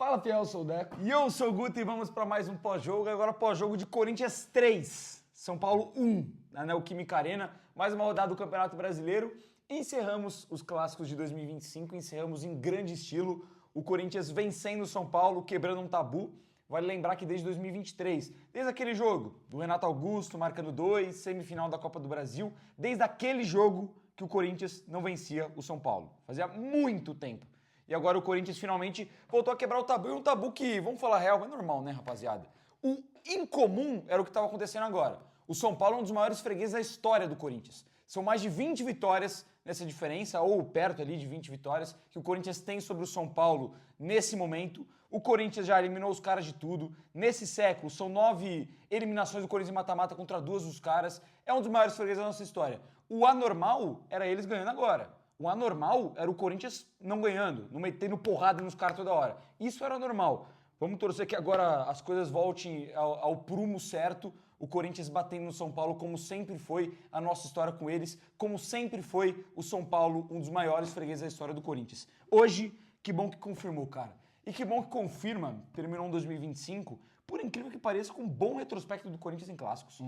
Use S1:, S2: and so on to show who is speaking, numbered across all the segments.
S1: Fala, fiel, eu sou o Deco.
S2: E eu sou o Guto e vamos para mais um pós-jogo. Agora pós-jogo de Corinthians 3, São Paulo 1, na Neoquímica Arena. Mais uma rodada do Campeonato Brasileiro. Encerramos os clássicos de 2025, encerramos em grande estilo. O Corinthians vencendo o São Paulo, quebrando um tabu. Vale lembrar que desde 2023, desde aquele jogo do Renato Augusto marcando 2, semifinal da Copa do Brasil, desde aquele jogo que o Corinthians não vencia o São Paulo. Fazia muito tempo. E agora o Corinthians finalmente voltou a quebrar o tabu. E um tabu que, vamos falar real, é normal, né, rapaziada? O incomum era o que estava acontecendo agora. O São Paulo é um dos maiores fregueses da história do Corinthians. São mais de 20 vitórias nessa diferença, ou perto ali de 20 vitórias, que o Corinthians tem sobre o São Paulo nesse momento. O Corinthians já eliminou os caras de tudo. Nesse século, são 9 eliminações do Corinthians em mata-mata contra 2 dos caras. É um dos maiores fregueses da nossa história. O anormal era eles ganhando agora. O anormal era o Corinthians não ganhando, não metendo porrada nos caras toda hora. Isso era normal. Vamos torcer que agora as coisas voltem ao prumo certo. O Corinthians batendo no São Paulo, como sempre foi a nossa história com eles, como sempre foi o São Paulo, um dos maiores fregueses da história do Corinthians. Hoje, que bom que confirmou, cara. E que bom que confirma, terminou em 2025, por incrível que pareça, com um bom retrospecto do Corinthians em clássicos.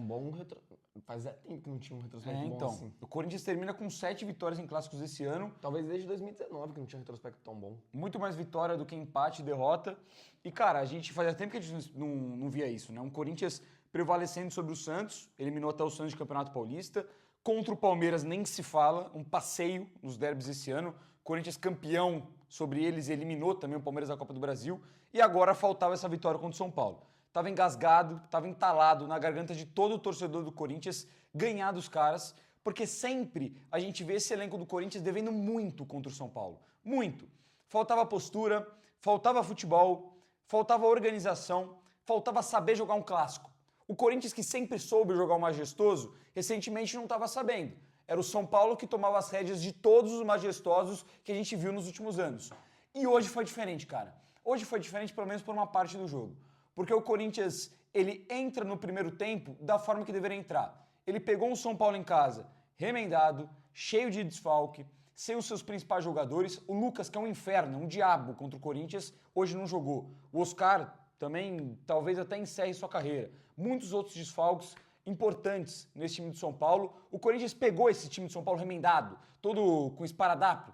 S1: Fazia tempo que não tinha um retrospecto bom
S2: Então,
S1: assim.
S2: o Corinthians termina com 7 vitórias em clássicos esse ano.
S1: Talvez desde 2019 que não tinha um retrospecto tão bom.
S2: Muito mais vitória do que empate e derrota. E, cara, a gente fazia tempo que a gente não via isso, né? Um Corinthians prevalecendo sobre o Santos, eliminou até o Santos de Campeonato Paulista. Contra o Palmeiras nem se fala, um passeio nos derbys esse ano. Corinthians campeão sobre eles, eliminou também o Palmeiras da Copa do Brasil. E agora faltava essa vitória contra o São Paulo. Tava engasgado, tava entalado na garganta de todo o torcedor do Corinthians ganhar dos caras, porque sempre a gente vê esse elenco do Corinthians devendo muito contra o São Paulo. Muito. Faltava postura, faltava futebol, faltava organização, faltava saber jogar um clássico. O Corinthians, que sempre soube jogar o majestoso, recentemente não estava sabendo. Era o São Paulo que tomava as rédeas de todos os majestosos que a gente viu nos últimos anos. E hoje foi diferente, cara. Hoje foi diferente, pelo menos por uma parte do jogo. Porque o Corinthians, ele entra no primeiro tempo da forma que deveria entrar. Ele pegou um São Paulo em casa, remendado, cheio de desfalque, sem os seus principais jogadores. O Lucas, que é um inferno, um diabo contra o Corinthians, hoje não jogou. O Oscar também talvez até encerre sua carreira. Muitos outros desfalques importantes nesse time de São Paulo. O Corinthians pegou esse time de São Paulo remendado, todo com esparadrapo,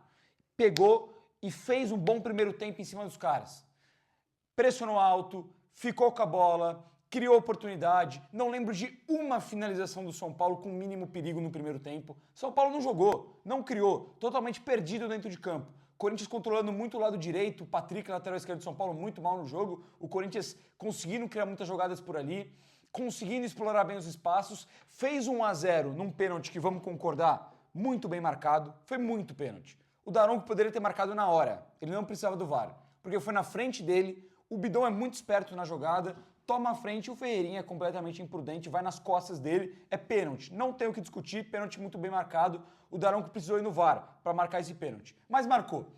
S2: pegou e fez um bom primeiro tempo em cima dos caras. Pressionou alto, ficou com a bola, criou oportunidade. Não lembro de uma finalização do São Paulo com mínimo perigo no primeiro tempo. São Paulo não jogou, não criou, totalmente perdido dentro de campo. Corinthians controlando muito o lado direito, o Patrick, lateral esquerdo de São Paulo, muito mal no jogo. O Corinthians conseguindo criar muitas jogadas por ali, conseguindo explorar bem os espaços. Fez 1-0 num pênalti que, vamos concordar, muito bem marcado. Foi muito pênalti. O Daronco poderia ter marcado na hora, ele não precisava do VAR, porque foi na frente dele. O Bidon é muito esperto na jogada, toma a frente e o Ferreirinha é completamente imprudente, vai nas costas dele, é pênalti. Não tem o que discutir, pênalti muito bem marcado. O Daronco precisou ir no VAR para marcar esse pênalti, mas marcou.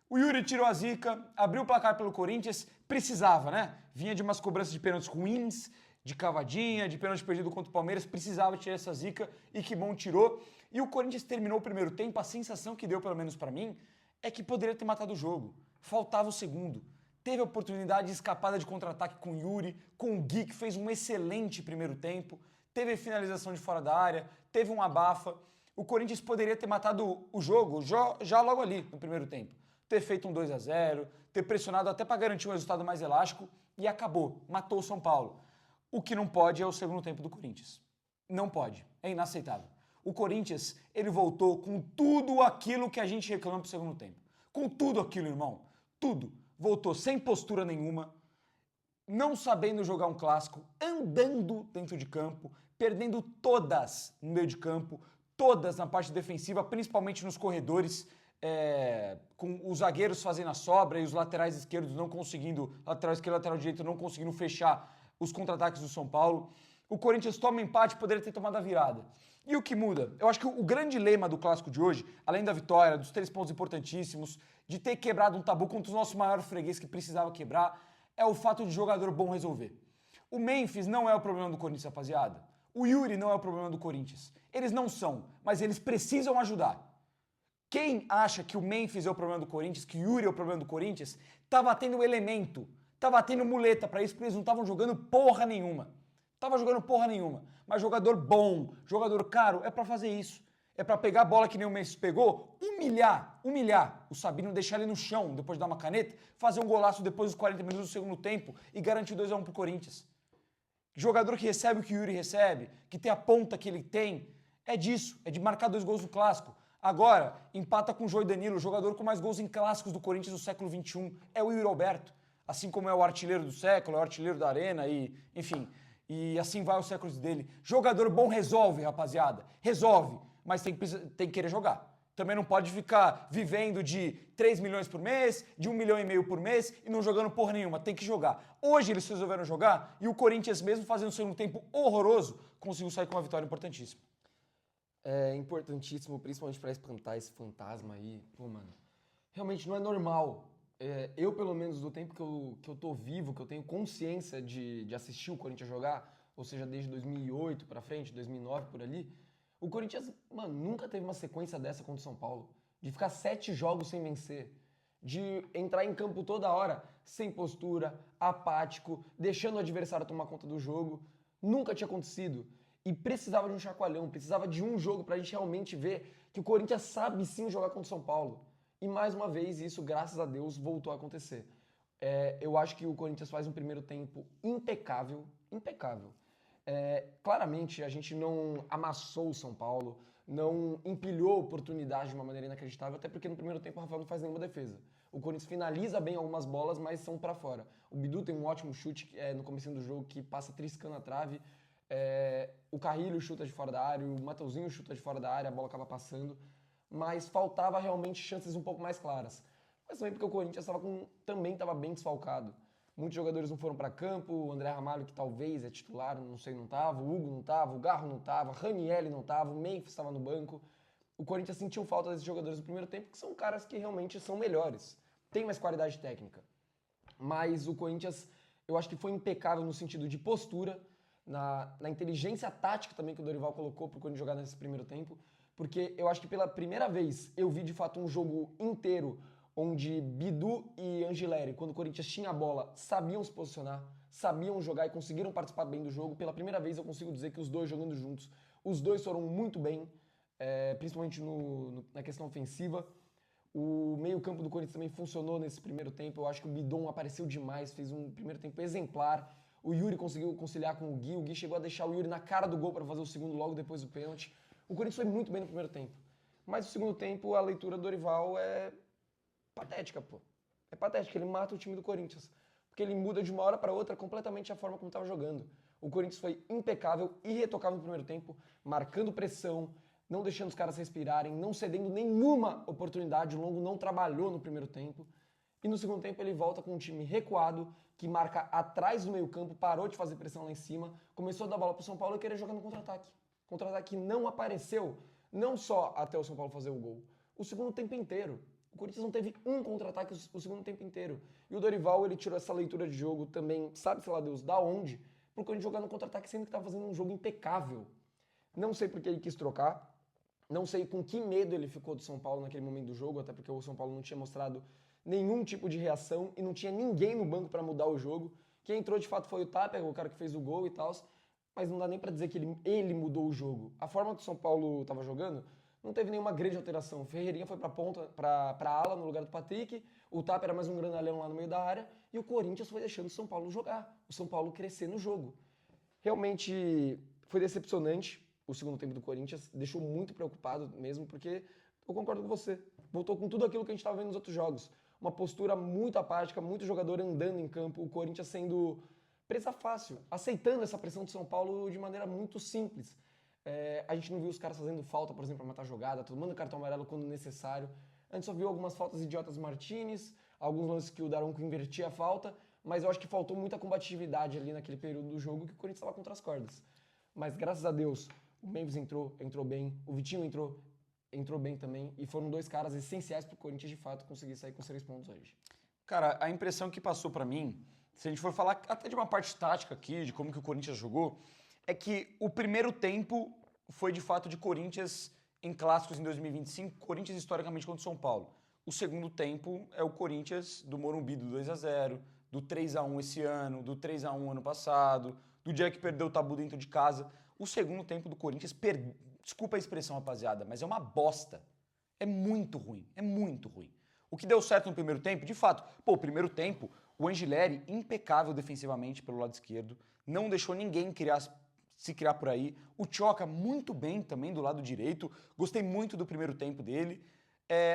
S2: O Yuri tirou a zica, abriu o placar pelo Corinthians, precisava, né? Vinha de umas cobranças de pênaltis ruins, de cavadinha, de pênalti perdido contra o Palmeiras, precisava tirar essa zica e que bom tirou. E o Corinthians terminou o primeiro tempo, a sensação que deu, pelo menos para mim, é que poderia ter matado o jogo. Faltava o segundo. Teve a oportunidade de escapada de contra-ataque com o Yuri, com o Gui, que fez um excelente primeiro tempo. Teve finalização de fora da área, teve um abafa. O Corinthians poderia ter matado o jogo já logo ali, no primeiro tempo. Ter feito um 2-0, ter pressionado até para garantir um resultado mais elástico e acabou, matou o São Paulo. O que não pode é o segundo tempo do Corinthians. Não pode, é inaceitável. O Corinthians, ele voltou com tudo aquilo que a gente reclama pro segundo tempo. Com tudo aquilo, irmão, tudo. Voltou sem postura nenhuma, não sabendo jogar um clássico, andando dentro de campo, perdendo todas no meio de campo, todas na parte defensiva, principalmente nos corredores, com os zagueiros fazendo a sobra e os laterais esquerdos não conseguindo, lateral esquerdo e lateral direito não conseguindo fechar os contra-ataques do São Paulo. O Corinthians toma um empate, poderia ter tomado a virada. E o que muda? Eu acho que o grande lema do clássico de hoje, além da vitória, dos 3 pontos importantíssimos, de ter quebrado um tabu contra os nossos maiores fregueses que precisava quebrar, é o fato de jogador bom resolver. O Memphis não é o problema do Corinthians, rapaziada. O Yuri não é o problema do Corinthians. Eles não são, mas eles precisam ajudar. Quem acha que o Memphis é o problema do Corinthians, que o Yuri é o problema do Corinthians, tá batendo o elemento Tava tendo muleta pra isso, porque eles não estavam jogando porra nenhuma. Tava jogando porra nenhuma. Mas jogador bom, jogador caro, é pra fazer isso. É pra pegar a bola que nem o Messi pegou, humilhar o Sabino, deixar ele no chão depois de dar uma caneta, fazer um golaço depois dos 40 minutos do segundo tempo e garantir 2-1 pro Corinthians. Jogador que recebe o que o Yuri recebe, que tem a ponta que ele tem, é disso, é de marcar 2 gols no Clássico. Agora, empata com o Jô e Danilo, o jogador com mais gols em Clássicos do Corinthians do século XXI, é o Yuri Alberto. Assim como é o artilheiro do século, é o artilheiro da arena e, enfim, e assim vai os séculos dele. Jogador bom resolve, rapaziada, resolve, mas tem que querer jogar. Também não pode ficar vivendo de 3 milhões por mês, de 1,5 milhão por mês e não jogando porra nenhuma. Tem que jogar. Hoje eles resolveram jogar e o Corinthians, mesmo fazendo o segundo tempo horroroso, conseguiu sair com uma vitória importantíssima.
S1: É importantíssimo, principalmente pra espantar esse fantasma aí. Pô, mano, realmente não é normal. Eu, pelo menos, do tempo que eu tô vivo, que eu tenho consciência de assistir o Corinthians jogar, ou seja, desde 2008 pra frente, 2009 por ali, o Corinthians, mano, nunca teve uma sequência dessa contra o São Paulo. De ficar 7 jogos sem vencer. De entrar em campo toda hora, sem postura, apático, deixando o adversário tomar conta do jogo. Nunca tinha acontecido. E precisava de um chacoalhão, precisava de um jogo pra gente realmente ver que o Corinthians sabe sim jogar contra o São Paulo. E mais uma vez, isso, graças a Deus, voltou a acontecer. Eu acho que o Corinthians faz um primeiro tempo impecável, impecável. Claramente, a gente não amassou o São Paulo, não empilhou oportunidade de uma maneira inacreditável, até porque no primeiro tempo o Rafael não faz nenhuma defesa. O Corinthians finaliza bem algumas bolas, mas são pra fora. O Bidu tem um ótimo chute no comecinho do jogo, que passa triscando a trave. O Carrilho chuta de fora da área, o Mateuzinho chuta de fora da área, a bola acaba passando. Mas faltava realmente chances um pouco mais claras. Mas também porque o Corinthians também estava bem desfalcado. Muitos jogadores não foram para campo, o André Ramalho, que talvez é titular, não sei, não estava, o Hugo não estava, o Garro não estava, Ranielli não estava, o Memphis estava no banco. O Corinthians sentiu falta desses jogadores no primeiro tempo, que são caras que realmente são melhores, têm mais qualidade técnica. Mas o Corinthians, eu acho que foi impecável no sentido de postura, na inteligência tática também que o Dorival colocou para o Corinthians jogar nesse primeiro tempo, porque eu acho que pela primeira vez eu vi de fato um jogo inteiro onde Bidu e Angileri, quando o Corinthians tinha a bola, sabiam se posicionar, sabiam jogar e conseguiram participar bem do jogo. Pela primeira vez eu consigo dizer que os dois jogando juntos, os dois foram muito bem, principalmente na questão ofensiva. O meio-campo do Corinthians também funcionou nesse primeiro tempo. Eu acho que o Bidon apareceu demais, fez um primeiro tempo exemplar. O Yuri conseguiu conciliar com o Gui chegou a deixar o Yuri na cara do gol para fazer o segundo logo depois do pênalti. O Corinthians foi muito bem no primeiro tempo. Mas no segundo tempo, a leitura do Dorival é patética, pô. É patética, ele mata o time do Corinthians. Porque ele muda de uma hora para outra completamente a forma como estava jogando. O Corinthians foi impecável, irretocável no primeiro tempo, marcando pressão, não deixando os caras respirarem, não cedendo nenhuma oportunidade. O Longo não trabalhou no primeiro tempo. E no segundo tempo ele volta com um time recuado, que marca atrás do meio-campo, parou de fazer pressão lá em cima, começou a dar bola pro São Paulo e querer jogar no contra-ataque. Contra-ataque não apareceu, não só até o São Paulo fazer o gol, o segundo tempo inteiro. O Corinthians não teve um contra-ataque o segundo tempo inteiro. E o Dorival, ele tirou essa leitura de jogo também, sabe, sei lá Deus, da onde? Pro Corinthians jogar no contra-ataque, sendo que estava fazendo um jogo impecável. Não sei porque ele quis trocar, não sei com que medo ele ficou do São Paulo naquele momento do jogo, até porque o São Paulo não tinha mostrado nenhum tipo de reação e não tinha ninguém no banco para mudar o jogo. Quem entrou de fato foi o Tapia, o cara que fez o gol e tal, mas não dá nem para dizer que ele mudou o jogo. A forma que o São Paulo estava jogando não teve nenhuma grande alteração. O Ferreirinha foi para ponta, para ala no lugar do Patrick, o Tapia era mais um grandalhão lá no meio da área e o Corinthians foi deixando o São Paulo jogar, o São Paulo crescer no jogo. Realmente foi decepcionante o segundo tempo do Corinthians, deixou muito preocupado mesmo, porque eu concordo com você, voltou com tudo aquilo que a gente estava vendo nos outros jogos. Uma postura muito apática, muito jogador andando em campo, o Corinthians sendo presa fácil, aceitando essa pressão do São Paulo de maneira muito simples. A gente não viu os caras fazendo falta, por exemplo, para matar jogada, tomando cartão amarelo quando necessário. A gente só viu algumas faltas idiotas do Martinez, alguns lances que o Daronco invertia a falta, mas eu acho que faltou muita combatividade ali naquele período do jogo que o Corinthians estava contra as cordas. Mas graças a Deus, o Memphis entrou bem, o Vitinho entrou bem também, e foram dois caras essenciais pro Corinthians, de fato, conseguir sair com 3 pontos hoje.
S2: Cara, a impressão que passou pra mim, se a gente for falar até de uma parte tática aqui, de como que o Corinthians jogou, é que o primeiro tempo foi, de fato, de Corinthians em clássicos em 2025, Corinthians historicamente contra o São Paulo. O segundo tempo é o Corinthians do Morumbi do 2-0, do 3-1 esse ano, do 3-1 ano passado, do dia que perdeu o tabu dentro de casa. O segundo tempo do Corinthians, desculpa a expressão, rapaziada, mas é uma bosta. É muito ruim, é muito ruim. O que deu certo no primeiro tempo, de fato, o primeiro tempo, o Angileri, impecável defensivamente pelo lado esquerdo, não deixou ninguém se criar por aí. O Tchoka, muito bem também do lado direito, gostei muito do primeiro tempo dele.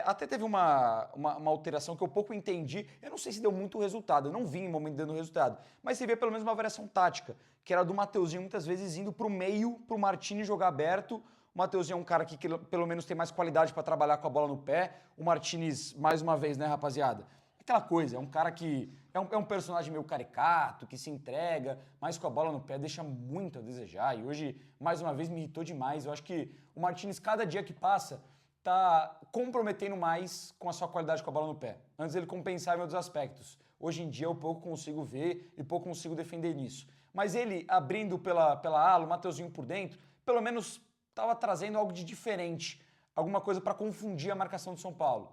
S2: Até teve uma alteração que eu pouco entendi, eu não sei se deu muito resultado, eu não vi em momento dando resultado, mas você vê pelo menos uma variação tática, que era do Mateuzinho muitas vezes indo para o meio, para o Martini jogar aberto. O Mateuzinho é um cara que pelo menos tem mais qualidade para trabalhar com a bola no pé. O Martinez, mais uma vez, né, rapaziada? Aquela coisa, é um cara que é um personagem meio caricato, que se entrega, mas com a bola no pé deixa muito a desejar. E hoje, mais uma vez, me irritou demais. Eu acho que o Martinez, cada dia que passa, tá comprometendo mais com a sua qualidade com a bola no pé. Antes ele compensava em outros aspectos. Hoje em dia eu pouco consigo ver e pouco consigo defender nisso. Mas ele, abrindo pela ala, o Mateuzinho por dentro, pelo menos estava trazendo algo de diferente, alguma coisa para confundir a marcação do São Paulo.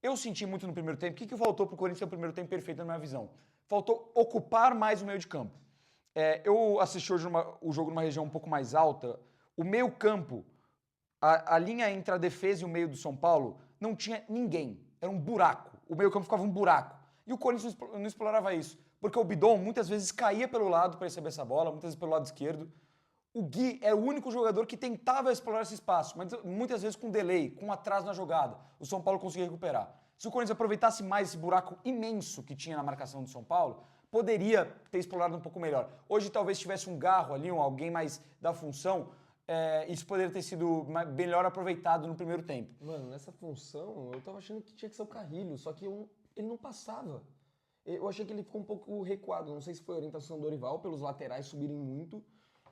S2: Eu senti muito no primeiro tempo. O que faltou para o Corinthians no primeiro tempo perfeito na minha visão? Faltou ocupar mais o meio de campo. Eu assisti hoje o jogo numa região um pouco mais alta. O meio campo, a linha entre a defesa e o meio do São Paulo, não tinha ninguém. Era um buraco. O meio campo ficava um buraco. E o Corinthians não explorava isso. Porque o Bidon muitas vezes caía pelo lado para receber essa bola, muitas vezes pelo lado esquerdo. O Gui é o único jogador que tentava explorar esse espaço, mas muitas vezes com delay, com atraso na jogada. O São Paulo conseguia recuperar. Se o Corinthians aproveitasse mais esse buraco imenso que tinha na marcação do São Paulo, poderia ter explorado um pouco melhor. Hoje talvez tivesse um Garro ali, alguém mais da função, isso poderia ter sido melhor aproveitado no primeiro tempo.
S1: Mano, nessa função, eu tava achando que tinha que ser o Carrilho, só que ele não passava. Eu achei que ele ficou um pouco recuado, não sei se foi a orientação do Dorival, pelos laterais subirem muito,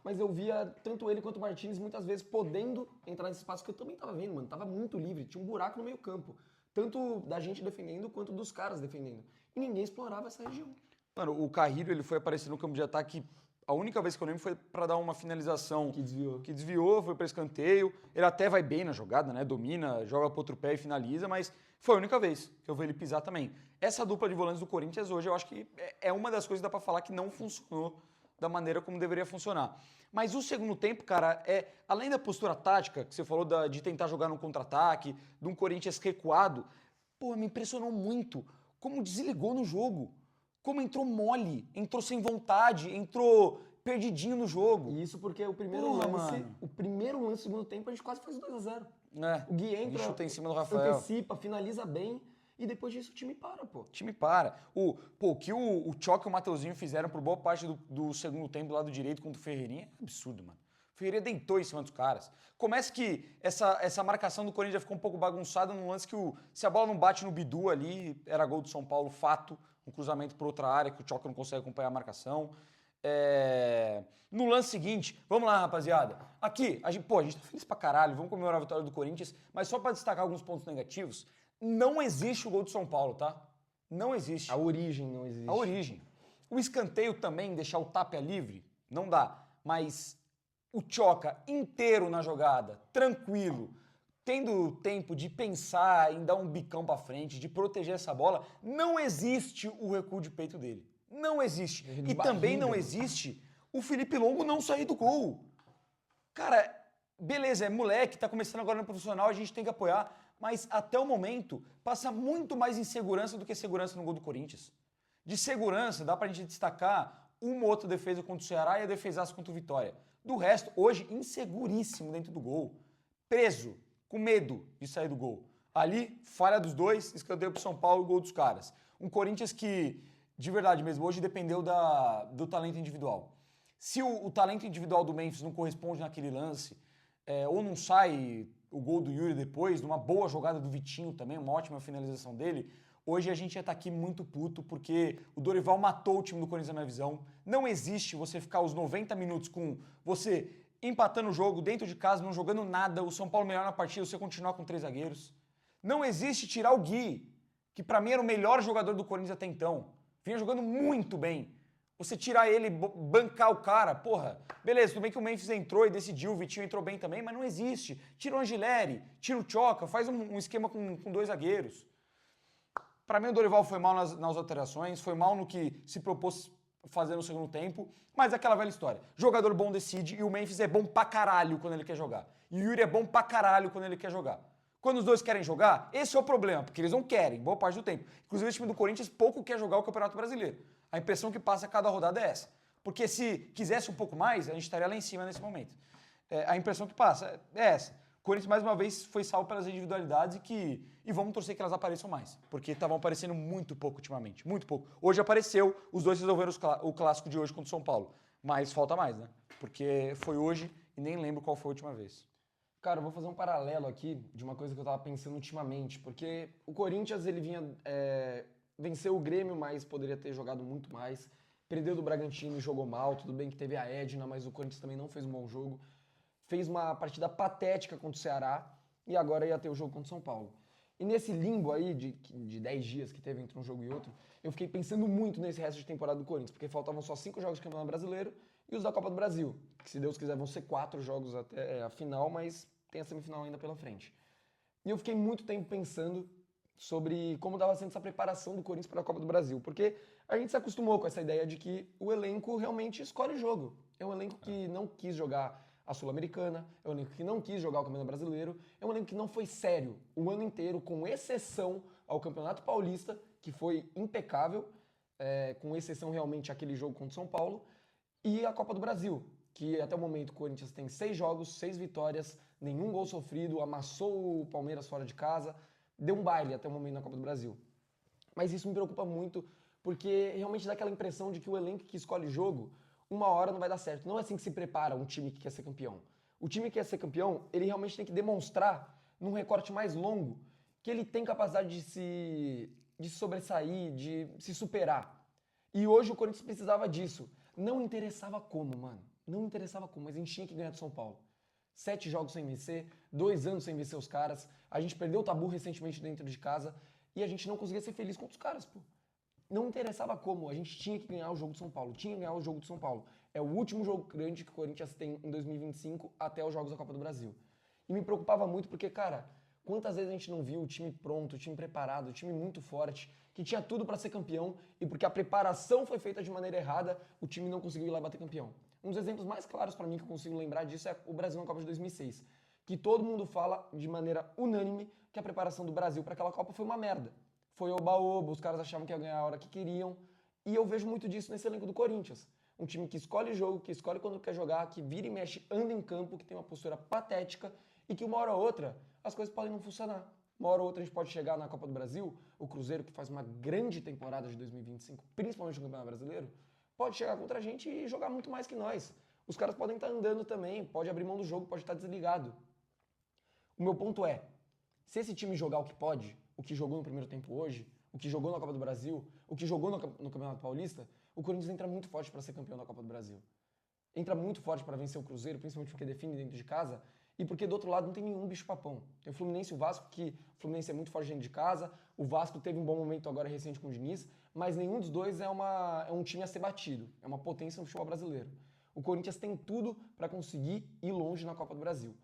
S1: mas eu via tanto ele quanto o Martínez muitas vezes podendo entrar nesse espaço que eu também tava vendo, mano. Tava muito livre, tinha um buraco no meio campo. Tanto da gente defendendo quanto dos caras defendendo. E ninguém explorava essa região.
S2: Mano, o Carrilho, ele foi aparecer no campo de ataque, a única vez que eu lembro foi pra dar uma finalização. Que desviou, foi pra escanteio. Ele até vai bem na jogada, né? Domina, joga pro outro pé e finaliza, mas foi a única vez que eu vi ele pisar também. Essa dupla de volantes do Corinthians hoje, eu acho que é uma das coisas que dá pra falar que não funcionou da maneira como deveria funcionar. Mas o segundo tempo, cara, além da postura tática, que você falou de tentar jogar no contra-ataque, de um Corinthians recuado, me impressionou muito como desligou no jogo. Como entrou mole, entrou sem vontade, entrou perdidinho no jogo.
S1: E isso porque o primeiro lance do segundo tempo, a gente quase faz 2-0.
S2: O
S1: Gui entra,
S2: chuta em cima do Rafael,
S1: antecipa, finaliza bem. E depois disso o time para, pô.
S2: O time para. O que o Tchoca e o Mateuzinho fizeram por boa parte do segundo tempo do lado direito contra o Ferreirinha é absurdo, mano. O Ferreirinha deitou em cima dos caras. Começa que essa marcação do Corinthians já ficou um pouco bagunçada num lance que se a bola não bate no Bidu ali, era gol do São Paulo, fato. Um cruzamento por outra área que o Tchoca não consegue acompanhar a marcação. No lance seguinte, vamos lá, rapaziada. Aqui, a gente tá feliz pra caralho, vamos comemorar a vitória do Corinthians, mas só pra destacar alguns pontos negativos, não existe o gol do São Paulo, tá? Não existe.
S1: A origem não existe.
S2: A origem. O escanteio também, deixar o Tapia livre, não dá. Mas o Tchoca inteiro na jogada, tranquilo, tendo tempo de pensar em dar um bicão pra frente, de proteger essa bola, não existe o recuo de peito dele. Não existe. E também não existe o Felipe Longo não sair do gol. Cara, beleza, é moleque, tá começando agora no profissional, a gente tem que apoiar. Mas até o momento passa muito mais insegurança do que segurança no gol do Corinthians. De segurança, dá pra gente destacar uma ou outra defesa contra o Ceará e a defesaça contra o Vitória. Do resto, hoje, inseguríssimo dentro do gol. Preso, com medo de sair do gol. Ali, falha dos dois, escanteio pro São Paulo, gol dos caras. Um Corinthians que, de verdade mesmo, hoje dependeu do talento individual. Se o talento individual do Memphis não corresponde naquele lance, ou não sai o gol do Yuri depois, numa boa jogada do Vitinho também, uma ótima finalização dele, hoje a gente ia estar aqui muito puto, porque o Dorival matou o time do Corinthians na minha visão. Não existe você ficar os 90 minutos com você empatando o jogo dentro de casa, não jogando nada, o São Paulo melhor na partida, você continuar com 3 zagueiros. Não existe tirar o Gui, que pra mim era o melhor jogador do Corinthians até então. Vinha jogando muito bem. Você tirar ele, bancar o cara, porra, beleza, tudo bem que o Memphis entrou e decidiu, o Vitinho entrou bem também, mas não existe. Tira o Angileri, tira o Tchoca, faz um esquema com 2 zagueiros. Para mim, o Dorival foi mal nas alterações, foi mal no que se propôs fazer no segundo tempo, mas é aquela velha história. Jogador bom decide e o Memphis é bom pra caralho quando ele quer jogar. E o Yuri é bom pra caralho quando ele quer jogar. Quando os dois querem jogar, esse é o problema, porque eles não querem, boa parte do tempo. Inclusive, o time do Corinthians pouco quer jogar o Campeonato Brasileiro. A impressão que passa a cada rodada é essa. Porque se quisesse um pouco mais, a gente estaria lá em cima nesse momento. A impressão que passa é essa. O Corinthians, mais uma vez, foi salvo pelas individualidades e vamos torcer que elas apareçam mais. Porque estavam aparecendo muito pouco ultimamente, muito pouco. Hoje apareceu, os dois resolveram o clássico de hoje contra o São Paulo. Mas falta mais, né? Porque foi hoje e nem lembro qual foi a última vez.
S1: Cara, eu vou fazer um paralelo aqui de uma coisa que eu tava pensando ultimamente, porque o Corinthians, ele vinha venceu o Grêmio, mas poderia ter jogado muito mais. Perdeu do Bragantino e jogou mal, tudo bem que teve a Edna, mas o Corinthians também não fez um bom jogo. Fez uma partida patética contra o Ceará e agora ia ter o jogo contra o São Paulo. E nesse limbo aí de 10 dias que teve entre um jogo e outro, eu fiquei pensando muito nesse resto de temporada do Corinthians, porque faltavam só 5 jogos do Campeonato Brasileiro e os da Copa do Brasil, que se Deus quiser vão ser 4 jogos até a final, mas tem a semifinal ainda pela frente. E eu fiquei muito tempo pensando sobre como estava sendo essa preparação do Corinthians para a Copa do Brasil, porque a gente se acostumou com essa ideia de que o elenco realmente escolhe jogo. É um elenco que não quis jogar a Sul-Americana, é um elenco que não quis jogar o Campeonato Brasileiro, é um elenco que não foi sério o ano inteiro, com exceção ao Campeonato Paulista, que foi impecável, com exceção realmente àquele jogo contra o São Paulo, e a Copa do Brasil, que até o momento o Corinthians tem 6 jogos, 6 vitórias, nenhum gol sofrido, amassou o Palmeiras fora de casa, deu um baile até o momento na Copa do Brasil. Mas isso me preocupa muito, porque realmente dá aquela impressão de que o elenco que escolhe jogo, uma hora não vai dar certo. Não é assim que se prepara um time que quer ser campeão. O time que quer ser campeão, ele realmente tem que demonstrar, num recorte mais longo, que ele tem capacidade de se sobressair, de se superar. E hoje o Corinthians precisava disso. Não interessava como, mano. Não interessava como, mas a gente tinha que ganhar do São Paulo. 7 jogos sem vencer, 2 anos sem vencer os caras. A gente perdeu o tabu recentemente dentro de casa e a gente não conseguia ser feliz contra os caras, pô. Não interessava como, a gente tinha que ganhar o jogo de São Paulo. Tinha que ganhar o jogo de São Paulo. É o último jogo grande que o Corinthians tem em 2025 até os Jogos da Copa do Brasil. E me preocupava muito porque, cara, quantas vezes a gente não viu o time pronto, o time preparado, o time muito forte, que tinha tudo para ser campeão e porque a preparação foi feita de maneira errada, o time não conseguiu ir lá e bater campeão. Um dos exemplos mais claros para mim que eu consigo lembrar disso é o Brasil na Copa de 2006, que todo mundo fala de maneira unânime que a preparação do Brasil para aquela Copa foi uma merda. Foi oba-oba, os caras achavam que ia ganhar a hora que queriam, e eu vejo muito disso nesse elenco do Corinthians. Um time que escolhe jogo, que escolhe quando quer jogar, que vira e mexe, anda em campo, que tem uma postura patética e que uma hora ou outra as coisas podem não funcionar. Uma hora ou outra a gente pode chegar na Copa do Brasil, o Cruzeiro, que faz uma grande temporada de 2025, principalmente no Campeonato Brasileiro, pode chegar contra a gente e jogar muito mais que nós. Os caras podem estar andando também, pode abrir mão do jogo, pode estar desligado. O meu ponto é, se esse time jogar o que pode, o que jogou no primeiro tempo hoje, o que jogou na Copa do Brasil, o que jogou no Campeonato Paulista, o Corinthians entra muito forte para ser campeão da Copa do Brasil. Entra muito forte para vencer o Cruzeiro, principalmente porque define dentro de casa, e porque do outro lado não tem nenhum bicho-papão. Tem o Fluminense e o Vasco, que o Fluminense é muito forte dentro de casa, o Vasco teve um bom momento agora recente com o Diniz, mas nenhum dos dois é um time a ser batido, é uma potência no futebol brasileiro. O Corinthians tem tudo para conseguir ir longe na Copa do Brasil.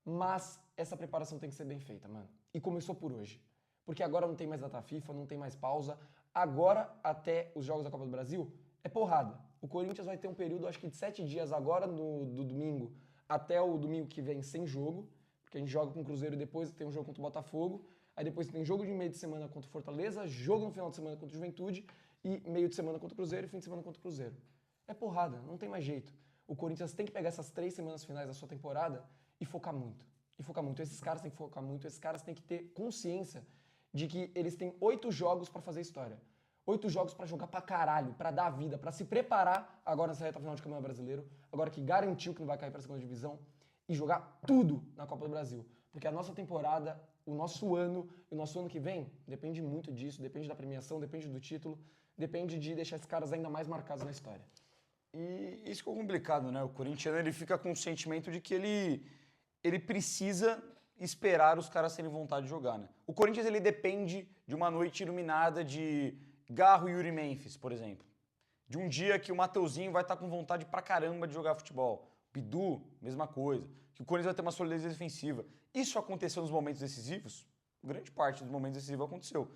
S1: Mas essa preparação tem que ser bem feita, mano. E começou por hoje. Porque agora não tem mais data FIFA, não tem mais pausa. Agora, até os Jogos da Copa do Brasil, é porrada. O Corinthians vai ter um período, acho que de 7 dias agora, do domingo até o domingo que vem, sem jogo. Porque a gente joga com o Cruzeiro e depois tem um jogo contra o Botafogo. Aí depois tem jogo de meio de semana contra o Fortaleza, jogo no final de semana contra o Juventude e meio de semana contra o Cruzeiro e fim de semana contra o Cruzeiro. É porrada, não tem mais jeito. O Corinthians tem que pegar essas 3 semanas finais da sua temporada e focar muito. E focar muito. Esses caras têm que focar muito, esses caras têm que ter consciência de que eles têm 8 jogos pra fazer história. 8 jogos pra jogar pra caralho, pra dar vida, pra se preparar agora nessa reta final de Campeonato Brasileiro, agora que garantiu que não vai cair pra segunda divisão, e jogar tudo na Copa do Brasil. Porque a nossa temporada, o nosso ano e o nosso ano que vem depende muito disso, depende da premiação, depende do título, depende de deixar esses caras ainda mais marcados na história.
S2: E isso ficou complicado, né? O corintiano ele fica com o sentimento de que ele precisa esperar os caras terem vontade de jogar, né? O Corinthians ele depende de uma noite iluminada de Garro e Yuri Memphis, por exemplo. De um dia que o Mateuzinho vai estar com vontade pra caramba de jogar futebol. Bidu, mesma coisa. Que o Corinthians vai ter uma solidez defensiva. Isso aconteceu nos momentos decisivos? Grande parte dos momentos decisivos aconteceu.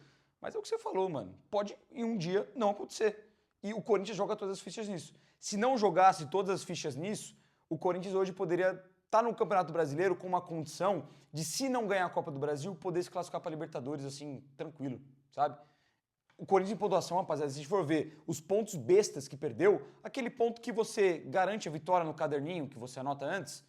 S2: Mas é o que você falou, mano. Pode em um dia não acontecer. E o Corinthians joga todas as fichas nisso. Se não jogasse todas as fichas nisso, o Corinthians hoje poderia estar no Campeonato Brasileiro com uma condição de, se não ganhar a Copa do Brasil, poder se classificar para Libertadores, assim, tranquilo, sabe? O Corinthians em pontuação, rapaziada, se a gente for ver os pontos bestas que perdeu, aquele ponto que você garante a vitória no caderninho, que você anota antes,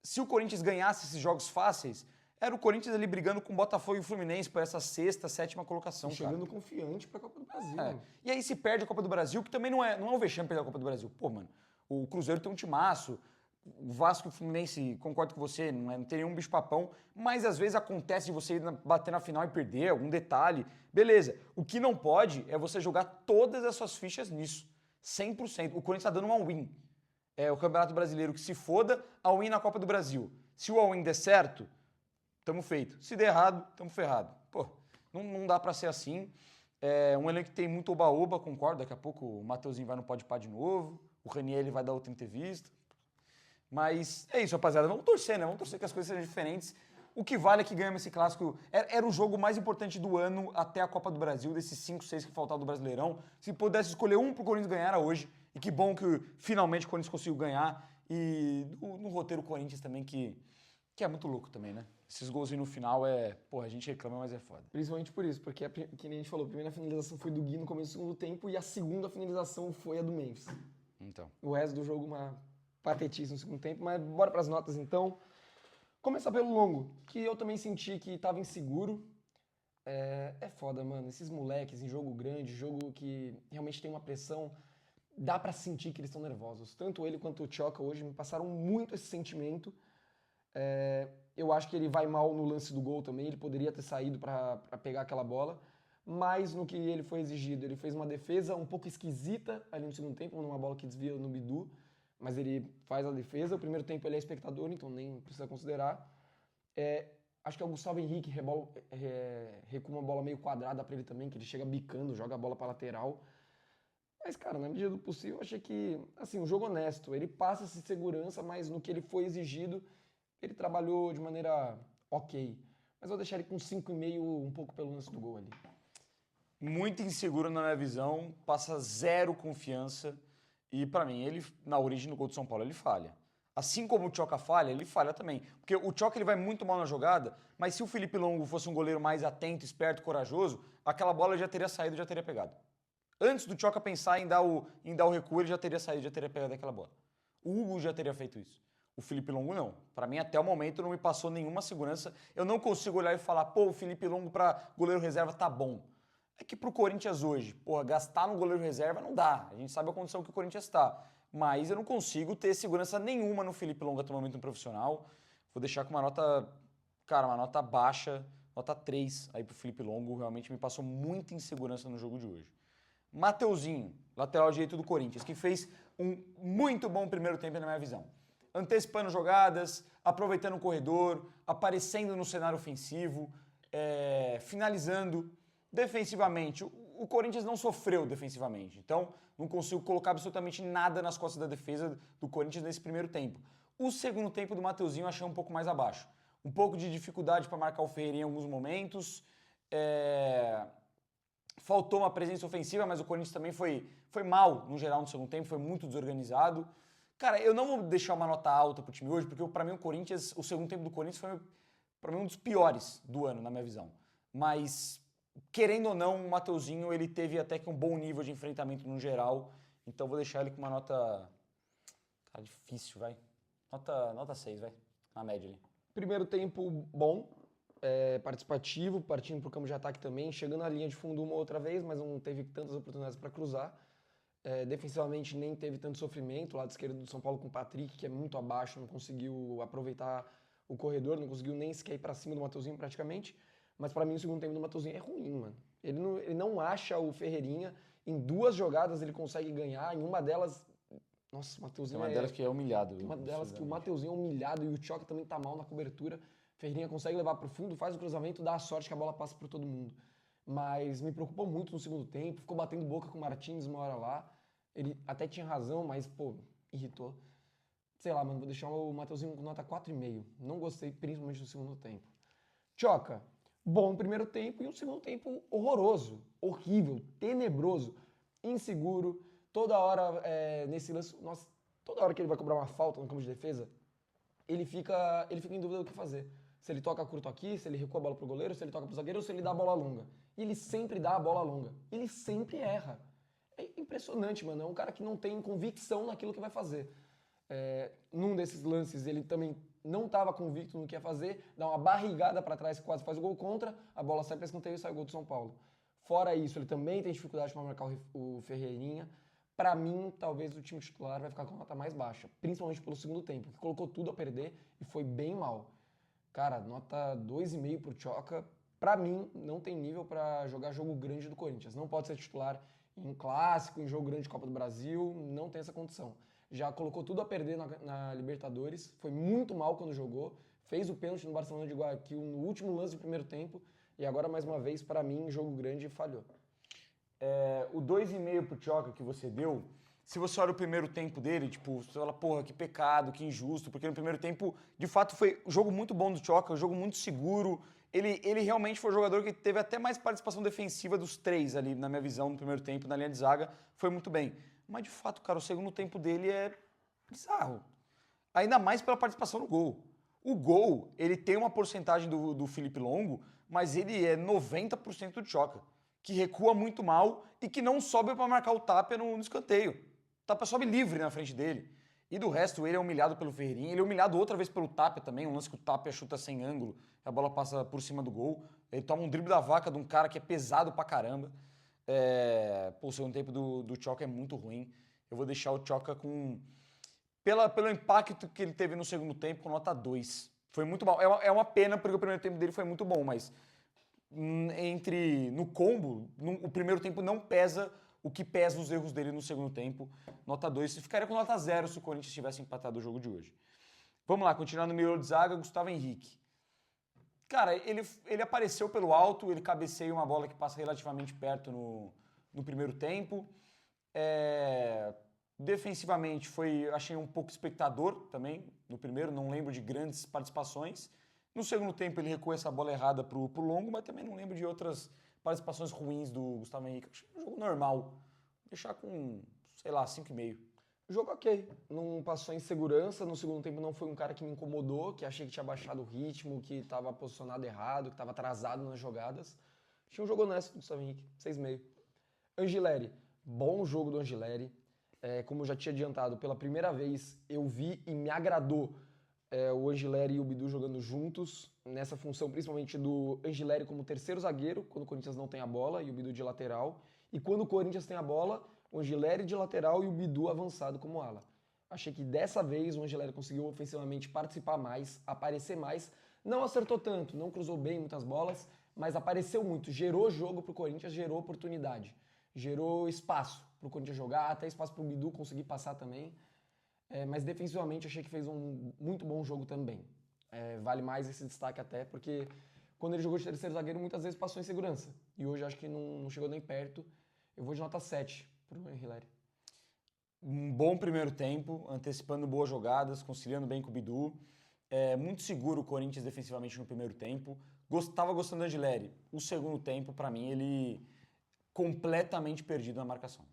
S2: se o Corinthians ganhasse esses jogos fáceis, era o Corinthians ali brigando com o Botafogo e o Fluminense por essa sexta, sétima colocação,
S1: Chegando confiante pra Copa do Brasil. Mano.
S2: E aí se perde a Copa do Brasil, que também não é um vexame perder a Copa do Brasil. Pô, mano, o Cruzeiro tem um timaço, o Vasco e o Fluminense, concordo com você, não tem nenhum bicho-papão, mas às vezes acontece de você bater na final e perder, algum detalhe. Beleza. O que não pode é você jogar todas as suas fichas nisso. 100%. O Corinthians tá dando um all-in. É o Campeonato Brasileiro que se foda, all-in na Copa do Brasil. Se o all-in der certo, tamo feito. Se der errado, tamo ferrado. Pô, não dá pra ser assim. É um elenco que tem muito oba-oba, concordo. Daqui a pouco o Mateuzinho vai no Podpah de novo, o Ranieri vai dar outra entrevista. Mas é isso, rapaziada. Vamos torcer, né? Vamos torcer que as coisas sejam diferentes. O que vale é que ganhamos esse clássico. Era o jogo mais importante do ano até a Copa do Brasil, desses 5, 6 que faltavam do Brasileirão. Se pudesse escolher um pro Corinthians ganhar, era hoje. E que bom que finalmente o Corinthians conseguiu ganhar. E no roteiro Corinthians também, que é muito louco também, né? Esses golzinhos no final Porra, a gente reclama, mas é foda.
S1: Principalmente por isso, porque, que nem a gente falou, a primeira finalização foi do Gui no começo do segundo tempo e a segunda finalização foi a do Memphis.
S2: Então.
S1: O resto do jogo, uma patetice no segundo tempo, mas bora pras notas então. Começar pelo longo, que eu também senti que tava inseguro. É foda, mano. Esses moleques em jogo grande, jogo que realmente tem uma pressão, dá pra sentir que eles estão nervosos. Tanto ele quanto o Tchoka hoje me passaram muito esse sentimento. Eu acho que ele vai mal no lance do gol também, ele poderia ter saído pra pegar aquela bola, mas no que ele foi exigido, ele fez uma defesa um pouco esquisita ali no segundo tempo, numa bola que desvia no Bidu, mas ele faz a defesa. O primeiro tempo ele é espectador, então nem precisa considerar. Acho que é o Gustavo Henrique recua uma bola meio quadrada pra ele também, que ele chega bicando, joga a bola pra lateral. Mas, cara, na medida do possível, eu achei que, assim, um jogo honesto. Ele passa essa segurança, mas no que ele foi exigido, ele trabalhou de maneira ok. Mas eu vou deixar ele com 5,5, um pouco pelo lance do gol ali.
S2: Muito inseguro na minha visão, passa zero confiança. E pra mim, ele, na origem do gol do São Paulo, ele falha. Assim como o Tchoka falha, ele falha também. Porque o Tchoka ele vai muito mal na jogada, mas se o Felipe Longo fosse um goleiro mais atento, esperto, corajoso, aquela bola já teria saído, já teria pegado. Antes do Tchoka pensar em dar o recuo, ele já teria saído, já teria pegado aquela bola. O Hugo já teria feito isso. O Felipe Longo não. Pra mim, até o momento, não me passou nenhuma segurança. Eu não consigo olhar e falar, pô, o Felipe Longo pra goleiro reserva tá bom. É que pro Corinthians hoje, porra, gastar no goleiro reserva não dá. A gente sabe a condição que o Corinthians tá. Mas eu não consigo ter segurança nenhuma no Felipe Longo até o momento no profissional. Vou deixar com uma nota, cara, uma nota baixa, nota 3 aí pro Felipe Longo. Realmente me passou muita insegurança no jogo de hoje. Mateuzinho, lateral direito do Corinthians, que fez um muito bom primeiro tempo na minha visão. Antecipando jogadas, aproveitando o corredor, aparecendo no cenário ofensivo, finalizando. Defensivamente, o Corinthians não sofreu defensivamente, então não consigo colocar absolutamente nada nas costas da defesa do Corinthians nesse primeiro tempo. O segundo tempo do Mateuzinho eu achei um pouco mais abaixo. Um pouco de dificuldade para marcar o Ferreira em alguns momentos. Faltou uma presença ofensiva, mas o Corinthians também foi mal, no geral, no segundo tempo, foi muito desorganizado. Cara, eu não vou deixar uma nota alta pro time hoje, porque para mim o segundo tempo do Corinthians foi para mim um dos piores do ano, na minha visão. Mas, querendo ou não, o Mateuzinho, ele teve até que um bom nível de enfrentamento no geral, então vou deixar ele com uma nota... Cara, difícil, vai. Nota 6, vai, na média ali.
S1: Primeiro tempo bom, participativo, partindo pro campo de ataque também, chegando na linha de fundo uma outra vez, mas não teve tantas oportunidades para cruzar. Defensivamente nem teve tanto sofrimento, lado esquerdo do São Paulo com o Patrick, que é muito abaixo, não conseguiu aproveitar o corredor, não conseguiu nem sequer ir pra cima do Mateuzinho praticamente, mas pra mim o segundo tempo do Mateuzinho é ruim, mano. Ele não acha o Ferreirinha, em 2 jogadas ele consegue ganhar, em uma delas... Nossa, o Mateuzinho
S2: Tem uma delas que é humilhado.
S1: Tem uma delas que o Mateuzinho é humilhado e o Tchoka também tá mal na cobertura. Ferreirinha consegue levar pro fundo, faz o cruzamento, dá a sorte que a bola passa por todo mundo. Mas me preocupou muito no segundo tempo, ficou batendo boca com o Martins uma hora lá. Ele até tinha razão, mas, pô, irritou. Sei lá, mano, vou deixar o Mateuzinho com nota 4,5. Não gostei, principalmente no segundo tempo. Tchoka, bom primeiro tempo e um segundo tempo horroroso, horrível, tenebroso, inseguro. Toda hora nesse lance, nossa, toda hora que ele vai cobrar uma falta no campo de defesa, ele fica em dúvida do que fazer. Se ele toca curto aqui, se ele recua a bola pro goleiro, se ele toca pro zagueiro ou se ele dá a bola longa. E ele sempre dá a bola longa. Ele sempre erra. É impressionante, mano. É um cara que não tem convicção naquilo que vai fazer. Num desses lances, ele também não estava convicto no que ia fazer, dá uma barrigada para trás, quase faz o gol contra, a bola sai para escanteio e sai o gol do São Paulo. Fora isso, ele também tem dificuldade para marcar o Ferreirinha. Para mim, talvez o time titular vai ficar com a nota mais baixa, principalmente pelo segundo tempo, que colocou tudo a perder e foi bem mal. Cara, nota 2,5 pro Tchoca. Para mim, não tem nível para jogar jogo grande do Corinthians. Não pode ser titular em clássico, em jogo grande de Copa do Brasil, não tem essa condição. Já colocou tudo a perder na Libertadores, foi muito mal quando jogou, fez o pênalti no Barcelona de Guayaquil no último lance do primeiro tempo e agora, mais uma vez, para mim, em jogo grande, falhou.
S2: O 2,5 pro Tchoca que você deu, se você olha o primeiro tempo dele, tipo, você fala, porra, que pecado, que injusto, porque no primeiro tempo, de fato, foi um jogo muito bom do Tchoca, um jogo muito seguro. Ele realmente foi o jogador que teve até mais participação defensiva dos três ali, na minha visão, no primeiro tempo, na linha de zaga, foi muito bem. Mas, de fato, cara, o segundo tempo dele é bizarro. Ainda mais pela participação no gol. O gol, ele tem uma porcentagem do Felipe Longo, mas ele é 90% do Tchoca, que recua muito mal e que não sobe para marcar o Tapia no escanteio. O Tapia sobe livre na frente dele. E do resto, ele é humilhado pelo Ferreirinha, ele é humilhado outra vez pelo Tapia também, um lance que o Tapia chuta sem ângulo, a bola passa por cima do gol. Ele toma um drible da vaca de um cara que é pesado pra caramba. O segundo tempo do Tchoca é muito ruim. Eu vou deixar o Tchoca com... Pelo impacto que ele teve no segundo tempo, com nota 2. Foi muito mal. É uma pena, porque o primeiro tempo dele foi muito bom, mas no combo, o primeiro tempo não pesa o que pesa os erros dele no segundo tempo. Nota 2. Ficaria com nota 0 se o Corinthians tivesse empatado o jogo de hoje. Vamos lá, continuando no miolo de zaga, Gustavo Henrique. Cara, ele apareceu pelo alto, ele cabeceia uma bola que passa relativamente perto no primeiro tempo. Defensivamente, achei um pouco espectador também no primeiro, não lembro de grandes participações. No segundo tempo, ele recua essa bola errada pro Longo, mas também não lembro de outras participações ruins do Gustavo Henrique. Achei um jogo normal. Vou deixar com, sei lá, 5,5.
S1: Jogo ok, não passou em segurança, no segundo tempo não foi um cara que me incomodou, que achei que tinha baixado o ritmo, que estava posicionado errado, que estava atrasado nas jogadas. Achei um jogo honesto do Gustavo Henrique, 6,5. Angileri, bom jogo do Angileri. Como eu já tinha adiantado, pela primeira vez eu vi e me agradou o Angileri e o Bidu jogando juntos, nessa função principalmente do Angileri como terceiro zagueiro, quando o Corinthians não tem a bola, e o Bidu de lateral. E quando o Corinthians tem a bola, o Angileri de lateral e o Bidu avançado como ala. Achei que dessa vez o Angileri conseguiu ofensivamente participar mais, aparecer mais. Não acertou tanto, não cruzou bem muitas bolas, mas apareceu muito, gerou jogo pro Corinthians, gerou oportunidade, gerou espaço pro Corinthians jogar, até espaço pro Bidu conseguir passar também. Mas defensivamente achei que fez um muito bom jogo também. Vale mais esse destaque até, porque quando ele jogou de terceiro zagueiro, muitas vezes passou em segurança. E hoje acho que não chegou nem perto. Eu vou de nota 7 pro Angileri.
S2: Um bom primeiro tempo, antecipando boas jogadas, conciliando bem com o Bidu. Muito seguro o Corinthians defensivamente no primeiro tempo. Tava gostando do Angileri. O segundo tempo, para mim, ele completamente perdido na marcação,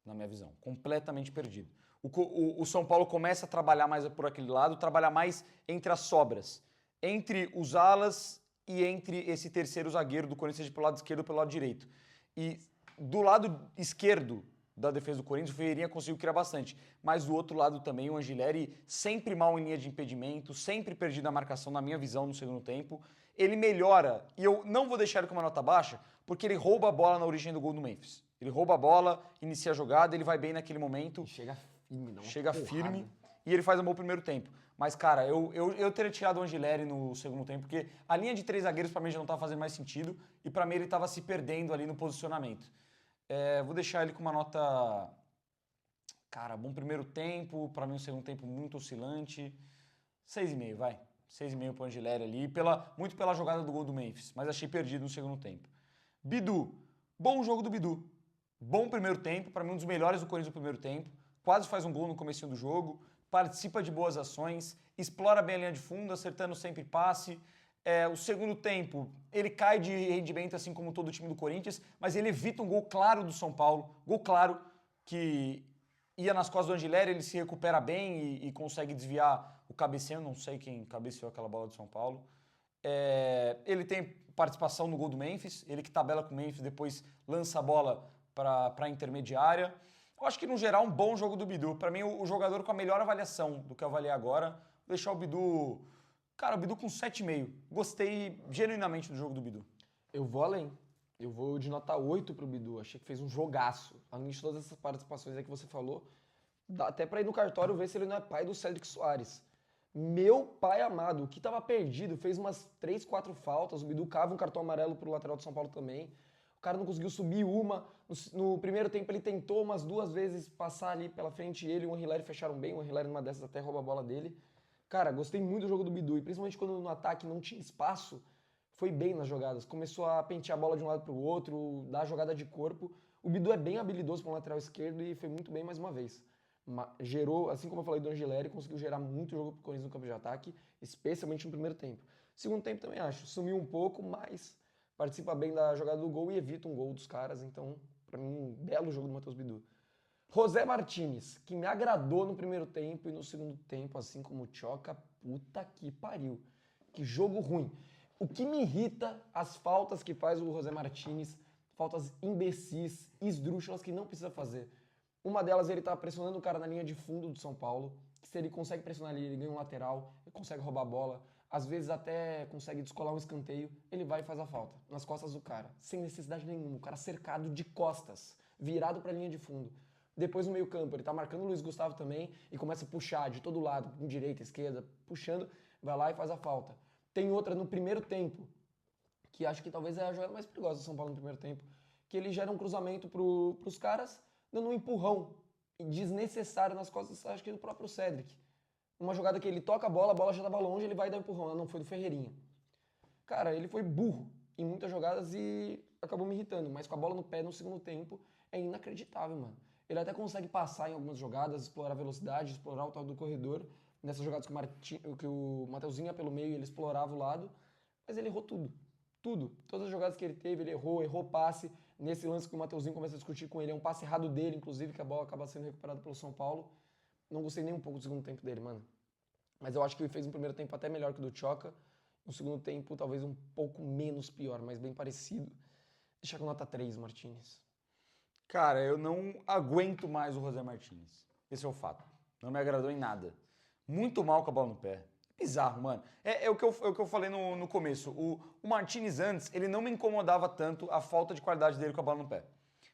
S2: na minha visão. Completamente perdido. O São Paulo começa a trabalhar mais por aquele lado, trabalhar mais entre as sobras, entre os alas e entre esse terceiro zagueiro do Corinthians, seja pelo lado esquerdo ou pelo lado direito. E do lado esquerdo da defesa do Corinthians, o Ferreirinha conseguiu criar bastante. Mas do outro lado também, o Angileri sempre mal em linha de impedimento, sempre perdido a marcação, na minha visão, no segundo tempo. Ele melhora, e eu não vou deixar ele com uma nota baixa, porque ele rouba a bola na origem do gol do Memphis. Ele rouba a bola, inicia a jogada, ele vai bem naquele momento.
S1: Chega firme, não.
S2: Chega firme e ele faz um bom primeiro tempo. Mas, cara, eu teria tirado o Angileri no segundo tempo, porque a linha de 3 zagueiros pra mim já não estava fazendo mais sentido e pra mim ele estava se perdendo ali no posicionamento. Vou deixar ele com uma nota... Cara, bom primeiro tempo, pra mim um segundo tempo muito oscilante. 6,5, vai. 6,5 pro Angileri ali, muito pela jogada do gol do Memphis, mas achei perdido no segundo tempo. Bidu, bom jogo do Bidu. Bom primeiro tempo, pra mim um dos melhores do Corinthians no primeiro tempo. Quase faz um gol no comecinho do jogo, participa de boas ações, explora bem a linha de fundo, acertando sempre passe. O segundo tempo, ele cai de rendimento, assim como todo o time do Corinthians, mas ele evita um gol claro do São Paulo. Gol claro que ia nas costas do Angileri, ele se recupera bem e consegue desviar o cabeceio. Não sei quem cabeceou aquela bola do São Paulo. Ele tem participação no gol do Memphis, ele que tabela com o Memphis, depois lança a bola para a intermediária. Eu acho que, no geral, um bom jogo do Bidu. Para mim, o jogador com a melhor avaliação do que eu avaliei agora. Vou deixar o Bidu... Cara, o Bidu com 7,5. Gostei genuinamente do jogo do Bidu.
S1: Eu vou além. Eu vou de nota 8 pro Bidu. Achei que fez um jogaço. Além de todas essas participações aí que você falou, dá até pra ir no cartório ver se ele não é pai do Cédric Soares. Meu pai amado, o que tava perdido, fez umas 3, 4 faltas. O Bidu cava um cartão amarelo pro lateral do São Paulo também. O cara não conseguiu subir uma. No primeiro tempo ele tentou umas 2 vezes passar ali pela frente ele e o Angileri fecharam bem. O Angileri numa dessas até rouba a bola dele. Cara, gostei muito do jogo do Bidu, e principalmente quando no ataque não tinha espaço, foi bem nas jogadas. Começou a pentear a bola de um lado para o outro, dar a jogada de corpo. O Bidu é bem habilidoso para o lateral esquerdo e foi muito bem mais uma vez. Gerou, assim como eu falei do Angileri, conseguiu gerar muito jogo para o Corinthians no campo de ataque, especialmente no primeiro tempo. Segundo tempo também acho, sumiu um pouco, mas participa bem da jogada do gol e evita um gol dos caras. Então, para mim, um belo jogo do Matheus Bidu. José Martínez, que me agradou no primeiro tempo e no segundo tempo, assim como o Tchoca, puta que pariu. Que jogo ruim. O que me irrita, as faltas que faz o José Martínez, faltas imbecis, esdrúxulas que não precisa fazer. Uma delas, ele tá pressionando o cara na linha de fundo do São Paulo, que se ele consegue pressionar ali, ele ganha um lateral, ele consegue roubar a bola, às vezes até consegue descolar um escanteio, ele vai e faz a falta, nas costas do cara, sem necessidade nenhuma, o cara cercado de costas, virado pra linha de fundo. Depois no meio campo, ele tá marcando o Luiz Gustavo também e começa a puxar de todo lado, direita, esquerda, puxando, vai lá e faz a falta. Tem outra no primeiro tempo, que acho que talvez é a jogada mais perigosa do São Paulo no primeiro tempo, que ele gera um cruzamento pros caras, dando um empurrão desnecessário nas costas, acho que do próprio Cédric. Uma jogada que ele toca a bola já tava longe, ele vai dar um empurrão. Não, foi do Ferreirinha. Cara, ele foi burro em muitas jogadas e acabou me irritando, mas com a bola no pé no segundo tempo é inacreditável, mano. Ele até consegue passar em algumas jogadas, explorar a velocidade, explorar o tal do corredor. Nessas jogadas que o Mateuzinho ia pelo meio e ele explorava o lado. Mas ele errou tudo. Tudo. Todas as jogadas que ele teve, ele errou passe. Nesse lance que o Mateuzinho começa a discutir com ele, é um passe errado dele, inclusive, que a bola acaba sendo recuperada pelo São Paulo. Não gostei nem um pouco do segundo tempo dele, mano. Mas eu acho que ele fez um primeiro tempo até melhor que o do Tchoca. Um segundo tempo talvez um pouco menos pior, mas bem parecido. Deixa com nota 3, Martínez.
S2: Cara, eu não aguento mais o José Martínez. Esse é o fato. Não me agradou em nada. Muito mal com a bola no pé. Bizarro, mano. É o que eu falei no começo. O Martínez antes, ele não me incomodava tanto a falta de qualidade dele com a bola no pé.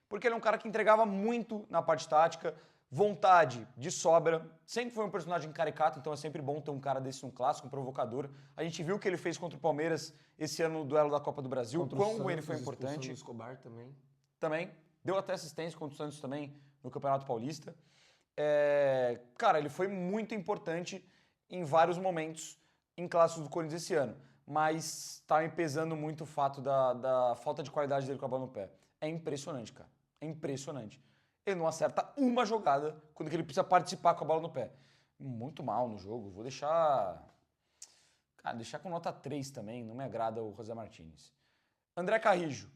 S2: Porque ele é um cara que entregava muito na parte tática, vontade de sobra. Sempre foi um personagem caricato, então é sempre bom ter um cara desse, um clássico, um provocador. A gente viu o que ele fez contra o Palmeiras esse ano no duelo da Copa do Brasil,
S1: Contra
S2: quão ele foi importante.
S1: O Escobar também.
S2: Também. Deu até assistência contra o Santos também no Campeonato Paulista. Cara, ele foi muito importante em vários momentos em clássicos do Corinthians esse ano. Mas tá me pesando muito o fato da falta de qualidade dele com a bola no pé. É impressionante, cara. É impressionante. Ele não acerta uma jogada quando ele precisa participar com a bola no pé. Muito mal no jogo. Vou deixar... Cara, deixar com nota 3 também. Não me agrada o José Martínez. André Carrijo.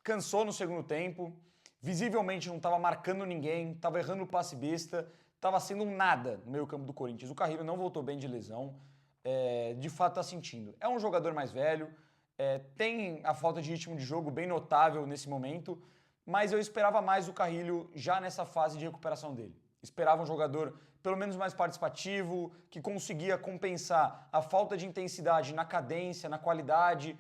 S2: Cansou no segundo tempo, visivelmente não estava marcando ninguém, estava errando o passe besta, estava sendo um nada no meio campo do Corinthians. O Carrilho não voltou bem de lesão, de fato está sentindo. É um jogador mais velho, tem a falta de ritmo de jogo bem notável nesse momento, mas eu esperava mais o Carrilho já nessa fase de recuperação dele. Esperava um jogador pelo menos mais participativo, que conseguia compensar a falta de intensidade na cadência, na qualidade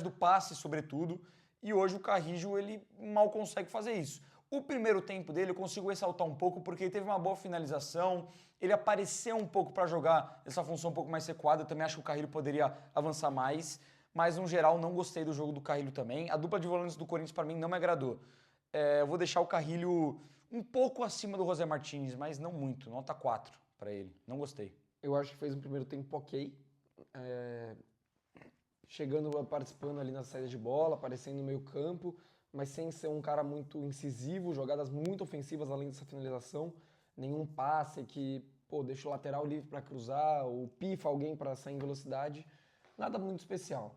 S2: do passe, sobretudo, e hoje o Carrijo, ele mal consegue fazer isso. O primeiro tempo dele eu consigo ressaltar um pouco porque ele teve uma boa finalização, ele apareceu um pouco para jogar essa função um pouco mais recuada, eu também acho que o Carrilho poderia avançar mais, mas no geral não gostei do jogo do Carrilho também. A dupla de volantes do Corinthians para mim não me agradou. Eu vou deixar o Carrilho um pouco acima do José Martínez, mas não muito, nota 4 para ele, não gostei.
S1: Eu acho que fez um primeiro tempo ok. Chegando, participando ali na saída de bola, aparecendo no meio campo, mas sem ser um cara muito incisivo, jogadas muito ofensivas além dessa finalização, nenhum passe que pô, deixa o lateral livre para cruzar, ou pifa alguém para sair em velocidade. Nada muito especial.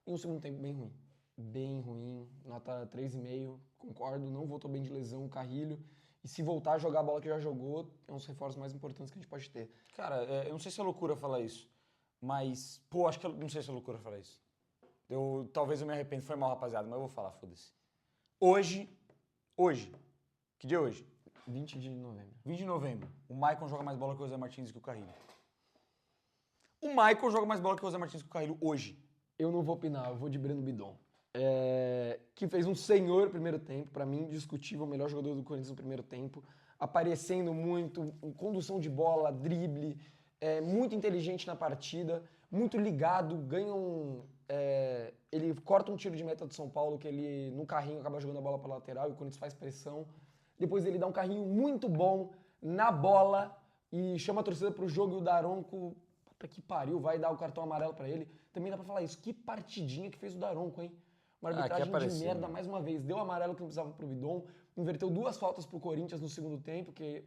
S1: E um segundo tempo bem ruim. Bem ruim, nota 3,5, concordo, não voltou bem de lesão o Carrilho. E se voltar a jogar a bola que já jogou, é um dos reforços mais importantes que a gente pode ter.
S2: Cara, eu não sei se é loucura falar isso, mas, pô, acho que não sei se é loucura falar isso. Talvez eu me arrependa, foi mal, rapaziada, mas eu vou falar, foda-se. Hoje, que dia é hoje?
S1: 20 de novembro.
S2: 20 de novembro, o Maicon joga mais bola que o José Martins e que o Carrilho. O Maicon joga mais bola que o José Martins e que o Carrilho hoje.
S1: Eu não vou opinar, eu vou de Breno Bidon. Que fez um senhor primeiro tempo, pra mim, indiscutível, o melhor jogador do Corinthians no primeiro tempo, aparecendo muito, condução de bola, drible, muito inteligente na partida, muito ligado, ele corta um tiro de meta do São Paulo, que ele, no carrinho, acaba jogando a bola pra lateral e o Corinthians faz pressão. Depois ele dá um carrinho muito bom na bola e chama a torcida pro jogo e o Daronco, puta que pariu, vai dar o cartão amarelo pra ele. Também dá pra falar isso, que partidinha que fez o Daronco, hein? Uma arbitragem de merda mais uma vez. Deu amarelo que não precisava pro Bidon, inverteu 2 faltas pro Corinthians no segundo tempo, que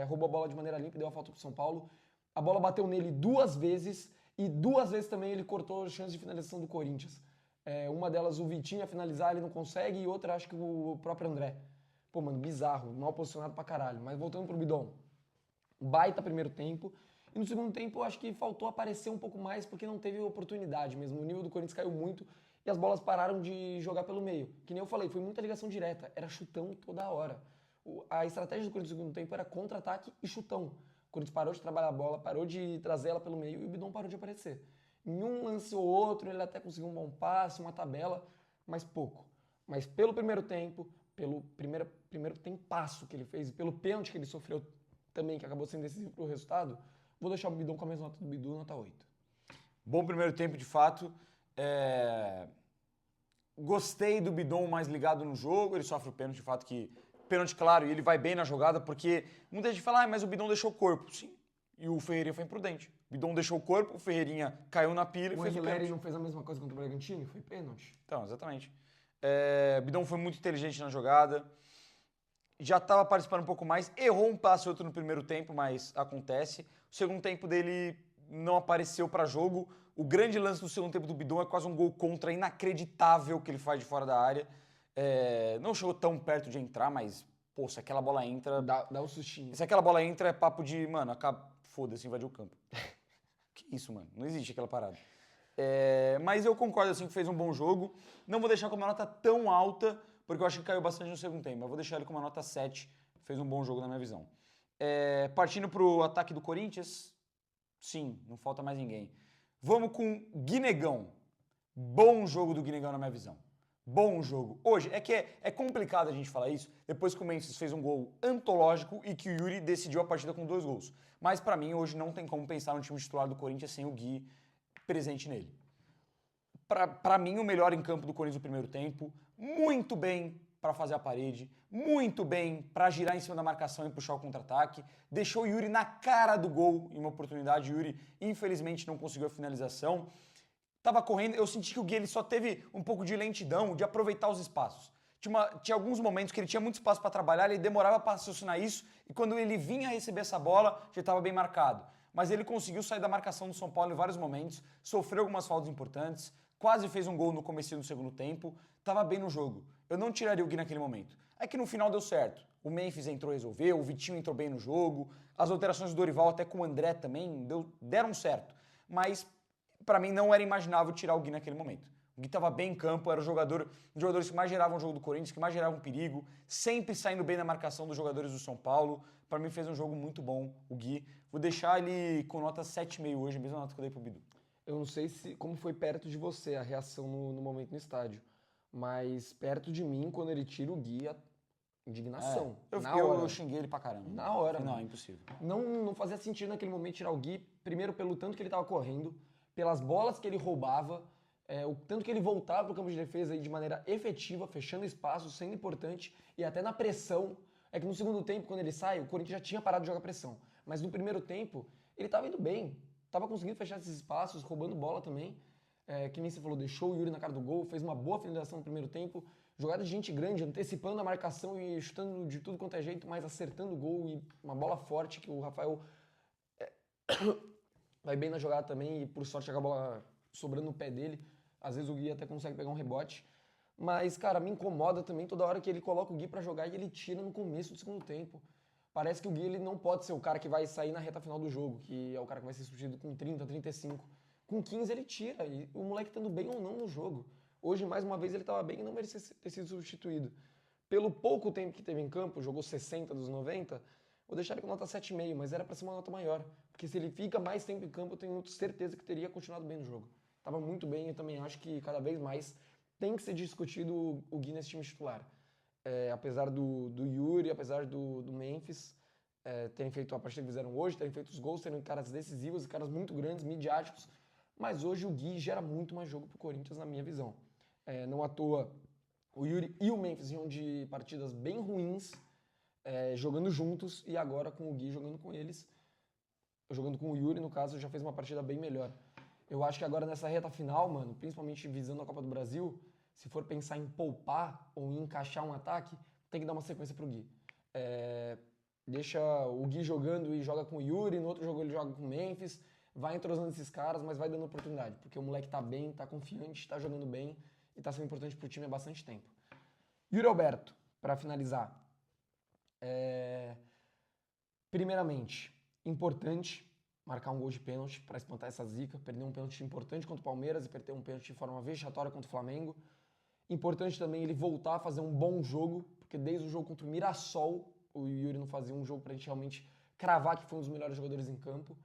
S1: roubou a bola de maneira limpa e deu a falta pro São Paulo. A bola bateu nele 2 vezes e 2 vezes também ele cortou as chances de finalização do Corinthians. Uma delas o Vitinho ia finalizar, ele não consegue, e outra acho que o próprio André. Pô, mano, bizarro, mal posicionado pra caralho. Mas voltando pro Bidon, baita primeiro tempo. E no segundo tempo eu acho que faltou aparecer um pouco mais porque não teve oportunidade mesmo. O nível do Corinthians caiu muito e as bolas pararam de jogar pelo meio. Que nem eu falei, foi muita ligação direta, era chutão toda hora. A estratégia do Corinthians no segundo tempo era contra-ataque e chutão. O Corinthians parou de trabalhar a bola, parou de trazer ela pelo meio e o Bidon parou de aparecer. Em um lance ou outro ele até conseguiu um bom passe, uma tabela, mas pouco. Mas pelo primeiro tempo, pelo primeiro tempasso que ele fez e pelo pênalti que ele sofreu também, que acabou sendo decisivo pro resultado, vou deixar o Bidon com a mesma nota do Bidu, nota 8.
S2: Bom primeiro tempo, de fato. Gostei do Bidon mais ligado no jogo. Ele sofre o pênalti, de fato, pênalti claro, e ele vai bem na jogada, porque muita gente fala, mas o Bidon deixou o corpo. Sim, e o Ferreirinha foi imprudente. O Bidon deixou o corpo, o Ferreirinha caiu na pilha e fez o pênalti.
S1: Não fez a mesma coisa contra o Bragantino? Foi pênalti.
S2: Então, exatamente. Bidon foi muito inteligente na jogada. Já estava participando um pouco mais, errou um passe ou outro no primeiro tempo, mas acontece. O segundo tempo dele não apareceu para jogo. O grande lance do segundo tempo do Bidon é quase um gol contra inacreditável que ele faz de fora da área. Não chegou tão perto de entrar, mas, pô, se aquela bola entra...
S1: Dá um sustinho.
S2: Se aquela bola entra, é papo de, mano, foda-se, invadiu o campo. Que isso, mano? Não existe aquela parada. Mas eu concordo, assim, que fez um bom jogo. Não vou deixar com uma nota tão alta, porque eu acho que caiu bastante no segundo tempo. Mas vou deixar ele com uma nota 7. Fez um bom jogo na minha visão. Partindo pro ataque do Corinthians, sim, não falta mais ninguém. Vamos com Guinegão. Bom jogo do Guinegão na minha visão. Bom jogo. Hoje, é complicado a gente falar isso, depois que o Memphis fez um gol antológico e que o Yuri decidiu a partida com 2 gols. Mas pra mim, hoje não tem como pensar no time titular do Corinthians sem o Gui presente nele. Pra mim, o melhor em campo do Corinthians no primeiro tempo, muito bem para fazer a parede, muito bem para girar em cima da marcação e puxar o contra-ataque, deixou o Yuri na cara do gol em uma oportunidade. O Yuri, infelizmente, não conseguiu a finalização. Tava correndo, eu senti que o Gui ele só teve um pouco de lentidão, de aproveitar os espaços. Tinha alguns momentos que ele tinha muito espaço para trabalhar, ele demorava para raciocinar isso, e quando ele vinha receber essa bola, já estava bem marcado. Mas ele conseguiu sair da marcação do São Paulo em vários momentos, sofreu algumas faltas importantes, quase fez um gol no comecinho do segundo tempo, estava bem no jogo. Eu não tiraria o Gui naquele momento. É que no final deu certo. O Memphis entrou e resolveu, o Vitinho entrou bem no jogo, as alterações do Dorival até com o André também deram certo. Mas, para mim, não era imaginável tirar o Gui naquele momento. O Gui estava bem em campo, era um dos jogadores que mais geravam o jogo do Corinthians, que mais geravam perigo, sempre saindo bem na marcação dos jogadores do São Paulo. Para mim, fez um jogo muito bom, o Gui. Vou deixar ele com nota 7,5 hoje, a mesma nota que eu dei pro Bidu.
S1: Eu não sei como foi perto de você a reação no momento no estádio, mas perto de mim, quando ele tira o Gui, a indignação.
S2: Eu xinguei ele pra caramba.
S1: Na hora.
S2: Não, é impossível.
S1: Não fazia sentido naquele momento tirar o Gui, primeiro pelo tanto que ele estava correndo, pelas bolas que ele roubava, o tanto que ele voltava para o campo de defesa aí de maneira efetiva, fechando espaço, sendo importante, e até na pressão. É que no segundo tempo, quando ele sai, o Corinthians já tinha parado de jogar pressão. Mas no primeiro tempo, ele estava indo bem, estava conseguindo fechar esses espaços, roubando bola também. Que nem você falou, deixou o Yuri na cara do gol, fez uma boa finalização no primeiro tempo, jogada de gente grande, antecipando a marcação e chutando de tudo quanto é jeito, mas acertando o gol e uma bola forte que o Rafael Vai bem na jogada também e por sorte a bola sobrando no pé dele. Às vezes o Gui até consegue pegar um rebote. Mas, cara, me incomoda também toda hora que ele coloca o Gui pra jogar e ele tira no começo do segundo tempo. Parece que o Gui ele não pode ser o cara que vai sair na reta final do jogo, que é o cara que vai ser substituído com 30, 35. Com 15 ele tira, e o moleque estando bem ou não no jogo. Hoje, mais uma vez, ele estava bem e não merecia ter sido substituído. Pelo pouco tempo que teve em campo, jogou 60 dos 90, vou deixar ele com nota 7,5, mas era para ser uma nota maior. Porque se ele fica mais tempo em campo, eu tenho certeza que teria continuado bem no jogo. Tava muito bem, eu também acho que cada vez mais tem que ser discutido o Gui nesse time titular. Apesar do Yuri, apesar do Memphis, terem feito a partida que fizeram hoje, terem feito os gols, terem caras decisivos e caras muito grandes, midiáticos, mas hoje o Gui gera muito mais jogo pro Corinthians, na minha visão. Não à toa, o Yuri e o Memphis iam de partidas bem ruins, jogando juntos, e agora com o Gui jogando com eles, jogando com o Yuri, no caso, já fez uma partida bem melhor. Eu acho que agora nessa reta final, mano, principalmente visando a Copa do Brasil, se for pensar em poupar ou em encaixar um ataque, tem que dar uma sequência pro Gui. Deixa o Gui jogando e joga com o Yuri, no outro jogo ele joga com o Memphis, vai entrosando esses caras, mas vai dando oportunidade, porque o moleque tá bem, tá confiante, tá jogando bem e tá sendo importante pro time há bastante tempo. Yuri Alberto, para finalizar. Primeiramente, importante marcar um gol de pênalti para espantar essa zica, perder um pênalti importante contra o Palmeiras e perder um pênalti de forma vexatória contra o Flamengo. Importante também ele voltar a fazer um bom jogo, porque desde o jogo contra o Mirassol, o Yuri não fazia um jogo para a gente realmente cravar que foi um dos melhores jogadores em campo.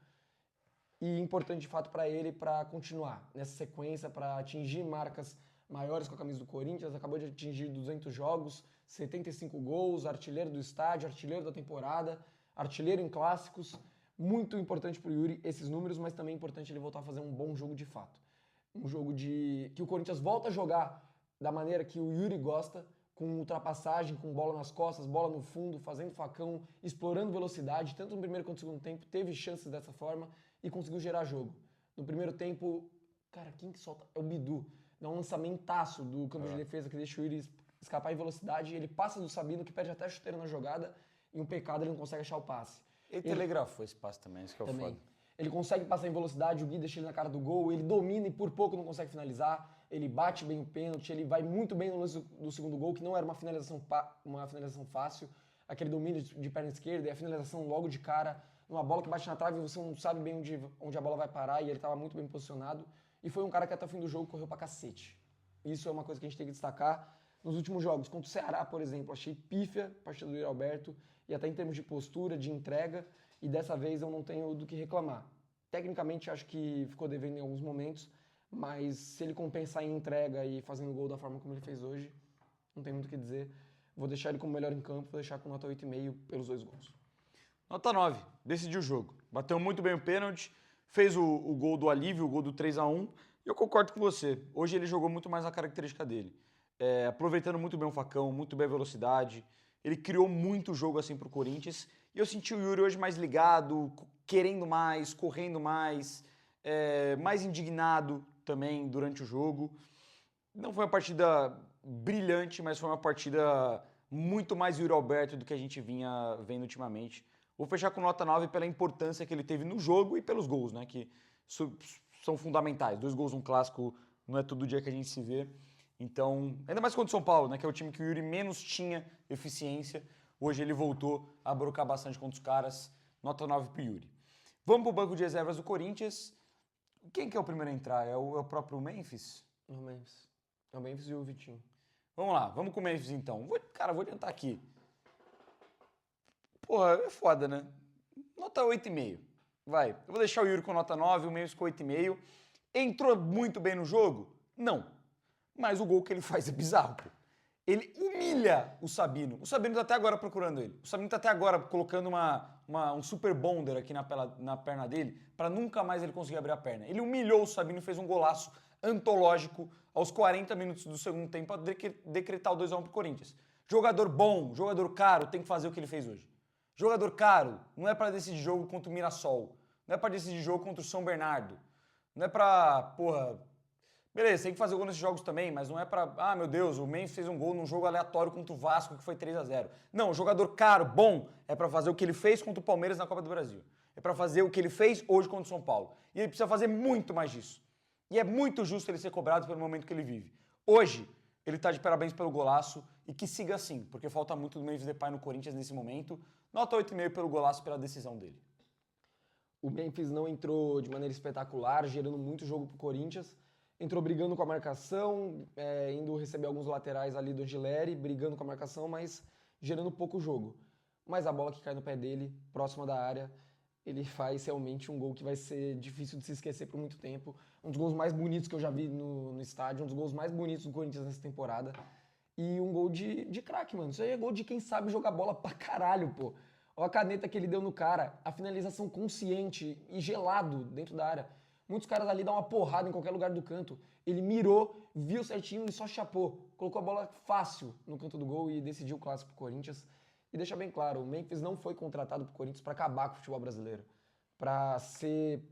S1: E importante de fato para ele para continuar nessa sequência, para atingir marcas maiores com a camisa do Corinthians. Acabou de atingir 200 jogos, 75 gols, artilheiro do estádio, artilheiro da temporada, artilheiro em clássicos. Muito importante para o Yuri esses números, mas também é importante ele voltar a fazer um bom jogo de fato. Um jogo que o Corinthians volta a jogar da maneira que o Yuri gosta, com ultrapassagem, com bola nas costas, bola no fundo, fazendo facão, explorando velocidade, tanto no primeiro quanto no segundo tempo, teve chances dessa forma e conseguiu gerar jogo. No primeiro tempo, cara, quem que solta? É o Bidu. Dá um lançamentaço do campo de defesa que deixa o Yuri escapar em velocidade, e ele passa do Sabino, que perde até a chuteira na jogada, e um pecado ele não consegue achar o passe.
S2: Ele telegrafou esse passe também, isso que é o foda.
S1: Ele consegue passar em velocidade, o Gui deixa ele na cara do gol, ele domina e por pouco não consegue finalizar, ele bate bem o pênalti, ele vai muito bem no lance do segundo gol, que não era uma finalização fácil, aquele domínio de perna esquerda e a finalização logo de cara, numa bola que bate na trave e você não sabe bem onde a bola vai parar, e ele estava muito bem posicionado, e foi um cara que até o fim do jogo correu pra cacete. Isso é uma coisa que a gente tem que destacar. Nos últimos jogos, contra o Ceará, por exemplo, achei pífia a partida do Yuri Alberto, e até em termos de postura, de entrega, e dessa vez eu não tenho do que reclamar. Tecnicamente, acho que ficou devendo em alguns momentos, mas se ele compensar em entrega e fazendo gol da forma como ele fez hoje, não tem muito o que dizer. Vou deixar ele como melhor em campo, vou deixar com nota 8,5 pelos 2 gols.
S2: Nota 9, decidiu o jogo. Bateu muito bem o pênalti, fez o gol do alívio, o gol do 3-1, e eu concordo com você. Hoje ele jogou muito mais a característica dele. Aproveitando muito bem o facão, muito bem a velocidade. Ele criou muito jogo assim pro Corinthians. E eu senti o Yuri hoje mais ligado, querendo mais, correndo mais, mais indignado também durante o jogo. Não foi uma partida brilhante, mas foi uma partida muito mais Yuri Alberto do que a gente vinha vendo ultimamente. Vou fechar com nota 9 pela importância que ele teve no jogo e pelos gols, né? Que são fundamentais. 2 gols num clássico não é todo dia que a gente se vê. Então, ainda mais contra o São Paulo, né, que é o time que o Yuri menos tinha eficiência. Hoje ele voltou a brocar bastante contra os caras. Nota 9 pro Yuri. Vamos pro banco de reservas do Corinthians. Quem que é o primeiro a entrar? É o próprio Memphis?
S1: O Memphis. É o Memphis e o Vitinho.
S2: Vamos lá, vamos com o Memphis então. Vou adiantar aqui. Porra, é foda, né? Nota 8,5. Vai. Eu vou deixar o Yuri com nota 9, o Memphis com 8,5. Entrou muito bem no jogo? Não. Mas o gol que ele faz é bizarro, pô. Ele humilha o Sabino. O Sabino tá até agora procurando ele. O Sabino tá até agora colocando um super bonder aqui na perna dele para nunca mais ele conseguir abrir a perna. Ele humilhou o Sabino e fez um golaço antológico aos 40 minutos do segundo tempo para decretar o 2-1 pro Corinthians. Jogador bom, jogador caro, tem que fazer o que ele fez hoje. Jogador caro não é para decidir jogo contra o Mirassol. Não é para decidir jogo contra o São Bernardo. Não é pra, porra... Beleza, tem que fazer gol nesses jogos também, mas não é pra... Ah, meu Deus, o Memphis fez um gol num jogo aleatório contra o Vasco, que foi 3-0. Não, jogador caro, bom, é pra fazer o que ele fez contra o Palmeiras na Copa do Brasil. É para fazer o que ele fez hoje contra o São Paulo. E ele precisa fazer muito mais disso. E é muito justo ele ser cobrado pelo momento que ele vive. Hoje, ele tá de parabéns pelo golaço e que siga assim, porque falta muito do Memphis Depay no Corinthians nesse momento. Nota 8,5 pelo golaço, pela decisão dele.
S1: O Memphis não entrou de maneira espetacular, gerando muito jogo pro Corinthians. Entrou brigando com a marcação, indo receber alguns laterais ali do Gileri, brigando com a marcação, mas gerando pouco jogo. Mas a bola que cai no pé dele, próxima da área, ele faz realmente um gol que vai ser difícil de se esquecer por muito tempo. Um dos gols mais bonitos que eu já vi no estádio, um dos gols mais bonitos do Corinthians nessa temporada. E um gol de craque, mano. Isso aí é gol de quem sabe jogar bola pra caralho, pô. Olha a caneta que ele deu no cara, a finalização consciente e gelado dentro da área. Muitos caras ali dão uma porrada em qualquer lugar do canto. Ele mirou, viu certinho e só chapou. Colocou a bola fácil no canto do gol e decidiu o clássico pro Corinthians. E deixa bem claro, o Memphis não foi contratado pro Corinthians pra acabar com o futebol brasileiro. Pra ser,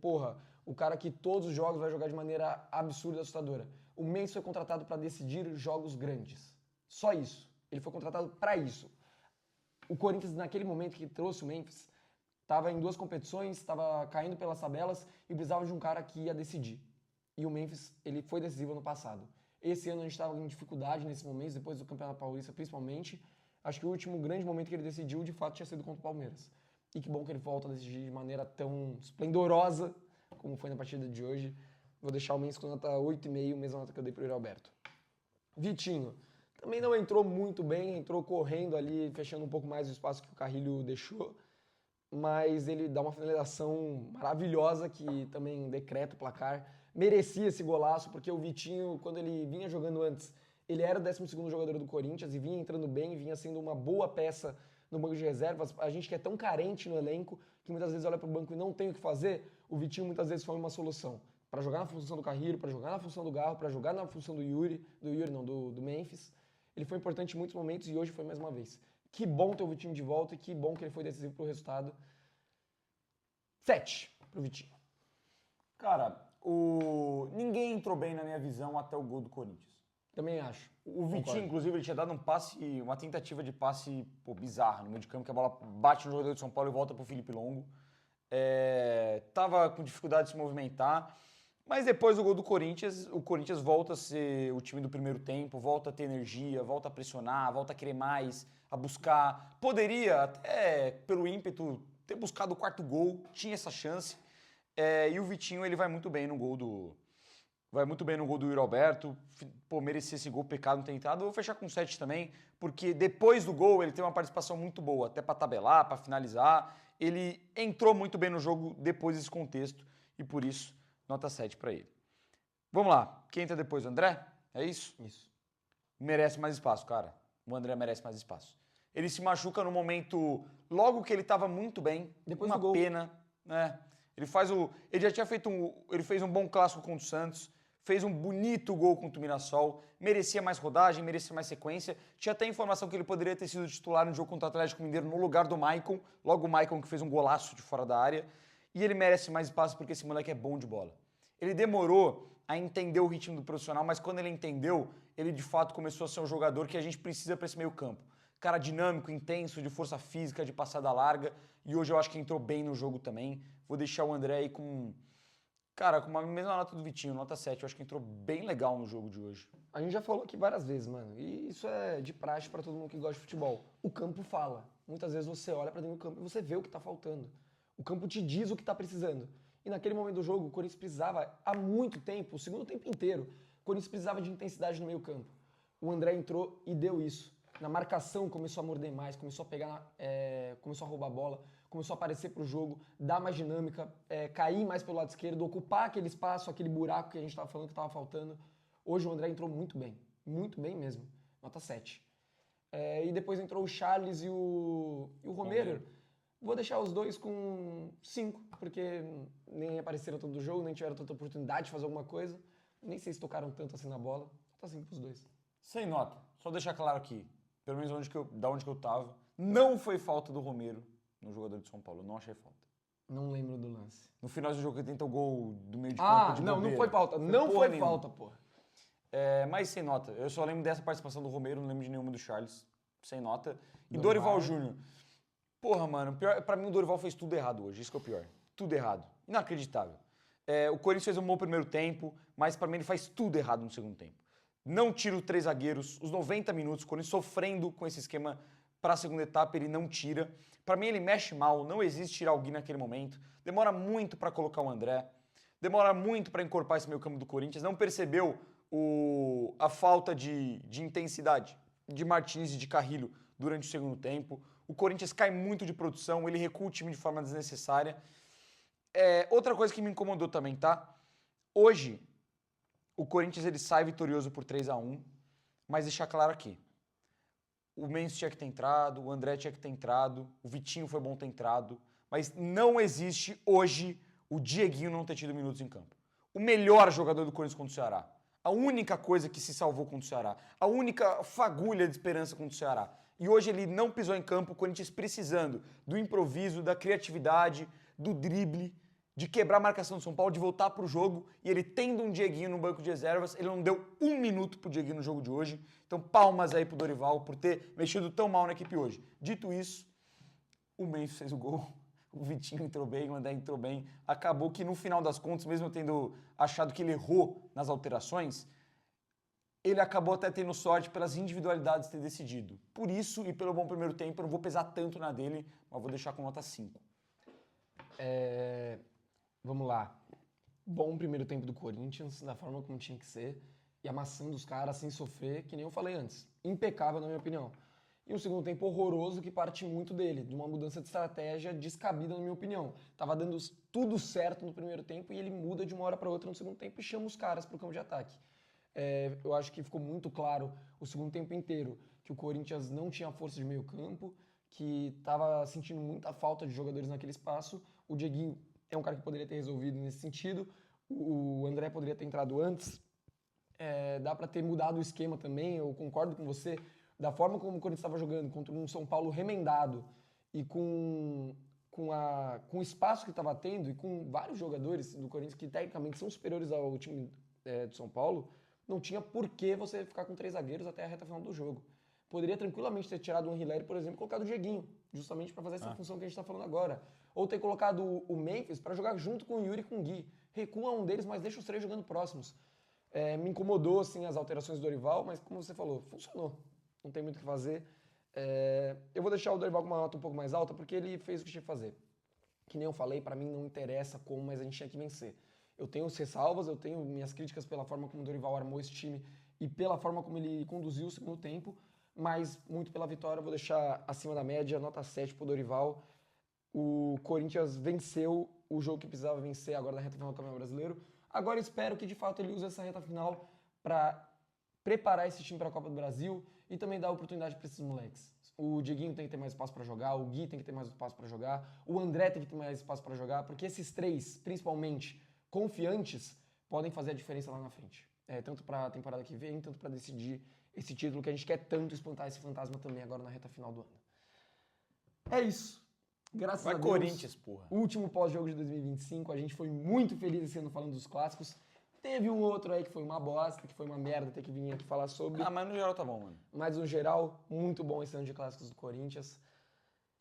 S1: o cara que todos os jogos vai jogar de maneira absurda e assustadora. O Memphis foi contratado pra decidir jogos grandes. Só isso. Ele foi contratado pra isso. O Corinthians, naquele momento que trouxe o Memphis, estava em 2 competições, estava caindo pelas tabelas e precisava de um cara que ia decidir. E o Memphis, ele foi decisivo ano passado. Esse ano a gente estava em dificuldade nesse momento, depois do Campeonato Paulista principalmente. Acho que o último grande momento que ele decidiu, de fato, tinha sido contra o Palmeiras. E que bom que ele volta a decidir de maneira tão esplendorosa como foi na partida de hoje. Vou deixar o Memphis com nota 8,5, mesma nota que eu dei para o Yuri Alberto. Vitinho. Também não entrou muito bem, entrou correndo ali, fechando um pouco mais o espaço que o Carrilho deixou. Mas ele dá uma finalização maravilhosa que também decreta o placar. Merecia esse golaço, porque o Vitinho, quando ele vinha jogando antes, ele era o 12º jogador do Corinthians e vinha entrando bem, vinha sendo uma boa peça no banco de reservas. A gente que é tão carente no elenco, que muitas vezes olha para o banco e não tem o que fazer, o Vitinho muitas vezes foi uma solução. Para jogar na função do Carrilho, para jogar na função do Garro, para jogar na função do Memphis. Ele foi importante em muitos momentos e hoje foi mais uma vez. Que bom ter o Vitinho de volta e que bom que ele foi decisivo pro resultado. 7 pro Vitinho.
S2: Cara, ninguém entrou bem na minha visão até o gol do Corinthians.
S1: Também acho.
S2: O Vitinho, inclusive, ele tinha dado um passe, uma tentativa de passe bizarra no meio de campo, que a bola bate no jogador de São Paulo e volta pro Felipe Longo. Tava com dificuldade de se movimentar. Mas depois do gol do Corinthians, o Corinthians volta a ser o time do primeiro tempo, volta a ter energia, volta a pressionar, volta a querer mais, a buscar. Poderia, até pelo ímpeto, ter buscado o 4º gol, tinha essa chance. E o Vitinho, ele vai muito bem no gol do Yuri Alberto. Merecia esse gol, pecado não ter entrado. Eu vou fechar com 7 também, porque depois do gol ele tem uma participação muito boa, até para tabelar, para finalizar. Ele entrou muito bem no jogo depois desse contexto e por isso nota 7 para ele. Vamos lá. Quem entra depois? O André? É isso?
S1: Isso.
S2: Merece mais espaço, cara. O André merece mais espaço. Ele se machuca no momento, logo que ele estava muito bem.
S1: Depois
S2: uma
S1: do gol.
S2: Pena, né? Ele já tinha feito ele fez um bom clássico contra o Santos, fez um bonito gol contra o Mirassol, merecia mais rodagem, merecia mais sequência. Tinha até informação que ele poderia ter sido titular no jogo contra o Atlético Mineiro no lugar do Maicon, logo o Maicon que fez um golaço de fora da área. E ele merece mais espaço porque esse moleque é bom de bola. Ele demorou a entender o ritmo do profissional, mas quando ele entendeu, ele de fato começou a ser um jogador que a gente precisa para esse meio campo. Cara dinâmico, intenso, de força física, de passada larga. E hoje eu acho que entrou bem no jogo também. Vou deixar o André aí com a mesma nota do Vitinho, nota 7. Eu acho que entrou bem legal no jogo de hoje.
S1: A gente já falou aqui várias vezes, mano. E isso é de praxe para todo mundo que gosta de futebol. O campo fala. Muitas vezes você olha para dentro do campo e você vê o que tá faltando. O campo te diz o que tá precisando. E naquele momento do jogo, o Corinthians precisava, há muito tempo, o segundo tempo inteiro, o Corinthians precisava de intensidade no meio campo. O André entrou e deu isso. Na marcação começou a morder mais, começou a pegar, começou a roubar a bola, começou a aparecer pro jogo, dar mais dinâmica, cair mais pelo lado esquerdo, ocupar aquele espaço, aquele buraco que a gente estava falando que estava faltando. Hoje o André entrou muito bem mesmo, nota 7. E depois entrou o Charles e o Romero. Vou deixar os dois com 5, porque nem apareceram todo o jogo, nem tiveram tanta oportunidade de fazer alguma coisa. Nem sei se tocaram tanto assim na bola. Nota 5 pros dois.
S2: Sem nota. Só deixar claro aqui, pelo menos da onde que eu tava, não foi falta do Romero no jogador de São Paulo. Eu não achei falta.
S1: Não lembro do lance.
S2: No final do jogo ele tenta o gol do meio de campo de bobeira.
S1: Não foi falta. Não foi falta, porra.
S2: Mas sem nota. Eu só lembro dessa participação do Romero, não lembro de nenhuma do Charles. Sem nota. E Dorival Júnior. Porra, mano, pra mim o Dorival fez tudo errado hoje, isso que é o pior. Tudo errado. Inacreditável. O Corinthians fez um bom primeiro tempo, mas pra mim ele faz tudo errado no segundo tempo. Não tira os 3 zagueiros, os 90 minutos, o Corinthians sofrendo com esse esquema pra segunda etapa, ele não tira. Pra mim ele mexe mal, não existe tirar alguém naquele momento. Demora muito pra colocar o André, demora muito pra encorpar esse meio campo do Corinthians. Não percebeu a falta de intensidade de Martins e de Carrilho durante o segundo tempo. O Corinthians cai muito de produção, ele recua o time de forma desnecessária. Outra coisa que me incomodou também, tá? Hoje, o Corinthians ele sai vitorioso por 3-1, mas deixar claro aqui. O Mendes tinha que ter entrado, o André tinha que ter entrado, o Vitinho foi bom ter entrado, mas não existe hoje o Dieguinho não ter tido minutos em campo. O melhor jogador do Corinthians contra o Ceará. A única coisa que se salvou contra o Ceará. A única fagulha de esperança contra o Ceará. E hoje ele não pisou em campo, o Corinthians precisando do improviso, da criatividade, do drible, de quebrar a marcação do São Paulo, de voltar pro jogo, e ele tendo um Dieguinho no banco de reservas, ele não deu 1 minuto pro Dieguinho no jogo de hoje. Então palmas aí pro Dorival por ter mexido tão mal na equipe hoje. Dito isso, o Memphis fez o gol, o Vitinho entrou bem, o André entrou bem. Acabou que no final das contas, mesmo eu tendo achado que ele errou nas alterações, ele acabou até tendo sorte pelas individualidades ter decidido. Por isso e pelo bom primeiro tempo, eu não vou pesar tanto na dele, mas vou deixar com nota 5.
S1: Vamos lá. Bom primeiro tempo do Corinthians, da forma como tinha que ser, e amassando os caras sem sofrer, que nem eu falei antes. Impecável, na minha opinião. E um segundo tempo horroroso que parte muito dele, de uma mudança de estratégia descabida, na minha opinião. Tava dando tudo certo no primeiro tempo e ele muda de uma hora para outra no segundo tempo e chama os caras pro campo de ataque. Eu acho que ficou muito claro o segundo tempo inteiro que o Corinthians não tinha força de meio campo, que estava sentindo muita falta de jogadores naquele espaço. O Dieguinho é um cara que poderia ter resolvido nesse sentido. O André poderia ter entrado antes. Dá para ter mudado o esquema também, eu concordo com você. Da forma como o Corinthians estava jogando contra um São Paulo remendado e com o espaço que estava tendo e com vários jogadores do Corinthians que tecnicamente são superiores ao time do São Paulo, não tinha por que você ficar com 3 zagueiros até a reta final do jogo. Poderia tranquilamente ter tirado o Anrileri, por exemplo, e colocado o Dieguinho, justamente para fazer essa função que a gente está falando agora. Ou ter colocado o Memphis para jogar junto com o Yuri e com o Gui. Recua um deles, mas deixa os 3 jogando próximos. Me incomodou, assim, as alterações do Dorival, mas como você falou, funcionou. Não tem muito o que fazer. Eu vou deixar o Dorival com uma nota um pouco mais alta, porque ele fez o que tinha que fazer. Que nem eu falei, para mim não interessa como, mas a gente tinha que vencer. Eu tenho as ressalvas, eu tenho minhas críticas pela forma como o Dorival armou esse time e pela forma como ele conduziu o segundo tempo, mas muito pela vitória, eu vou deixar acima da média, nota 7 pro Dorival. O Corinthians venceu o jogo que precisava vencer agora na reta final do Campeonato Brasileiro. Agora espero que de fato ele use essa reta final para preparar esse time para a Copa do Brasil e também dar oportunidade para esses moleques. O Dieguinho tem que ter mais espaço para jogar, o Gui tem que ter mais espaço para jogar, o André tem que ter mais espaço para jogar, porque esses 3, principalmente confiantes, podem fazer a diferença lá na frente. Tanto para a temporada que vem, tanto para decidir esse título que a gente quer tanto espantar esse fantasma também agora na reta final do ano. É isso. Graças a Deus.
S2: Corinthians, porra.
S1: Último pós-jogo de 2025. A gente foi muito feliz esse ano falando dos clássicos. Teve um outro aí que foi uma bosta, que foi uma merda ter que vir aqui falar sobre.
S2: Mas no geral tá bom, mano.
S1: Mas no geral, muito bom esse ano de clássicos do Corinthians.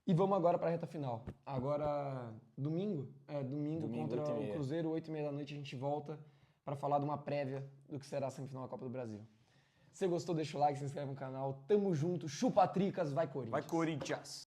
S1: E vamos agora para a reta final. Agora, domingo? Domingo contra o Cruzeiro, 8h30 da noite, a gente volta para falar de uma prévia do que será a semifinal da Copa do Brasil. Se você gostou, deixa o like, se inscreve no canal. Tamo junto, chupa tricas, vai Corinthians.
S2: Vai Corinthians.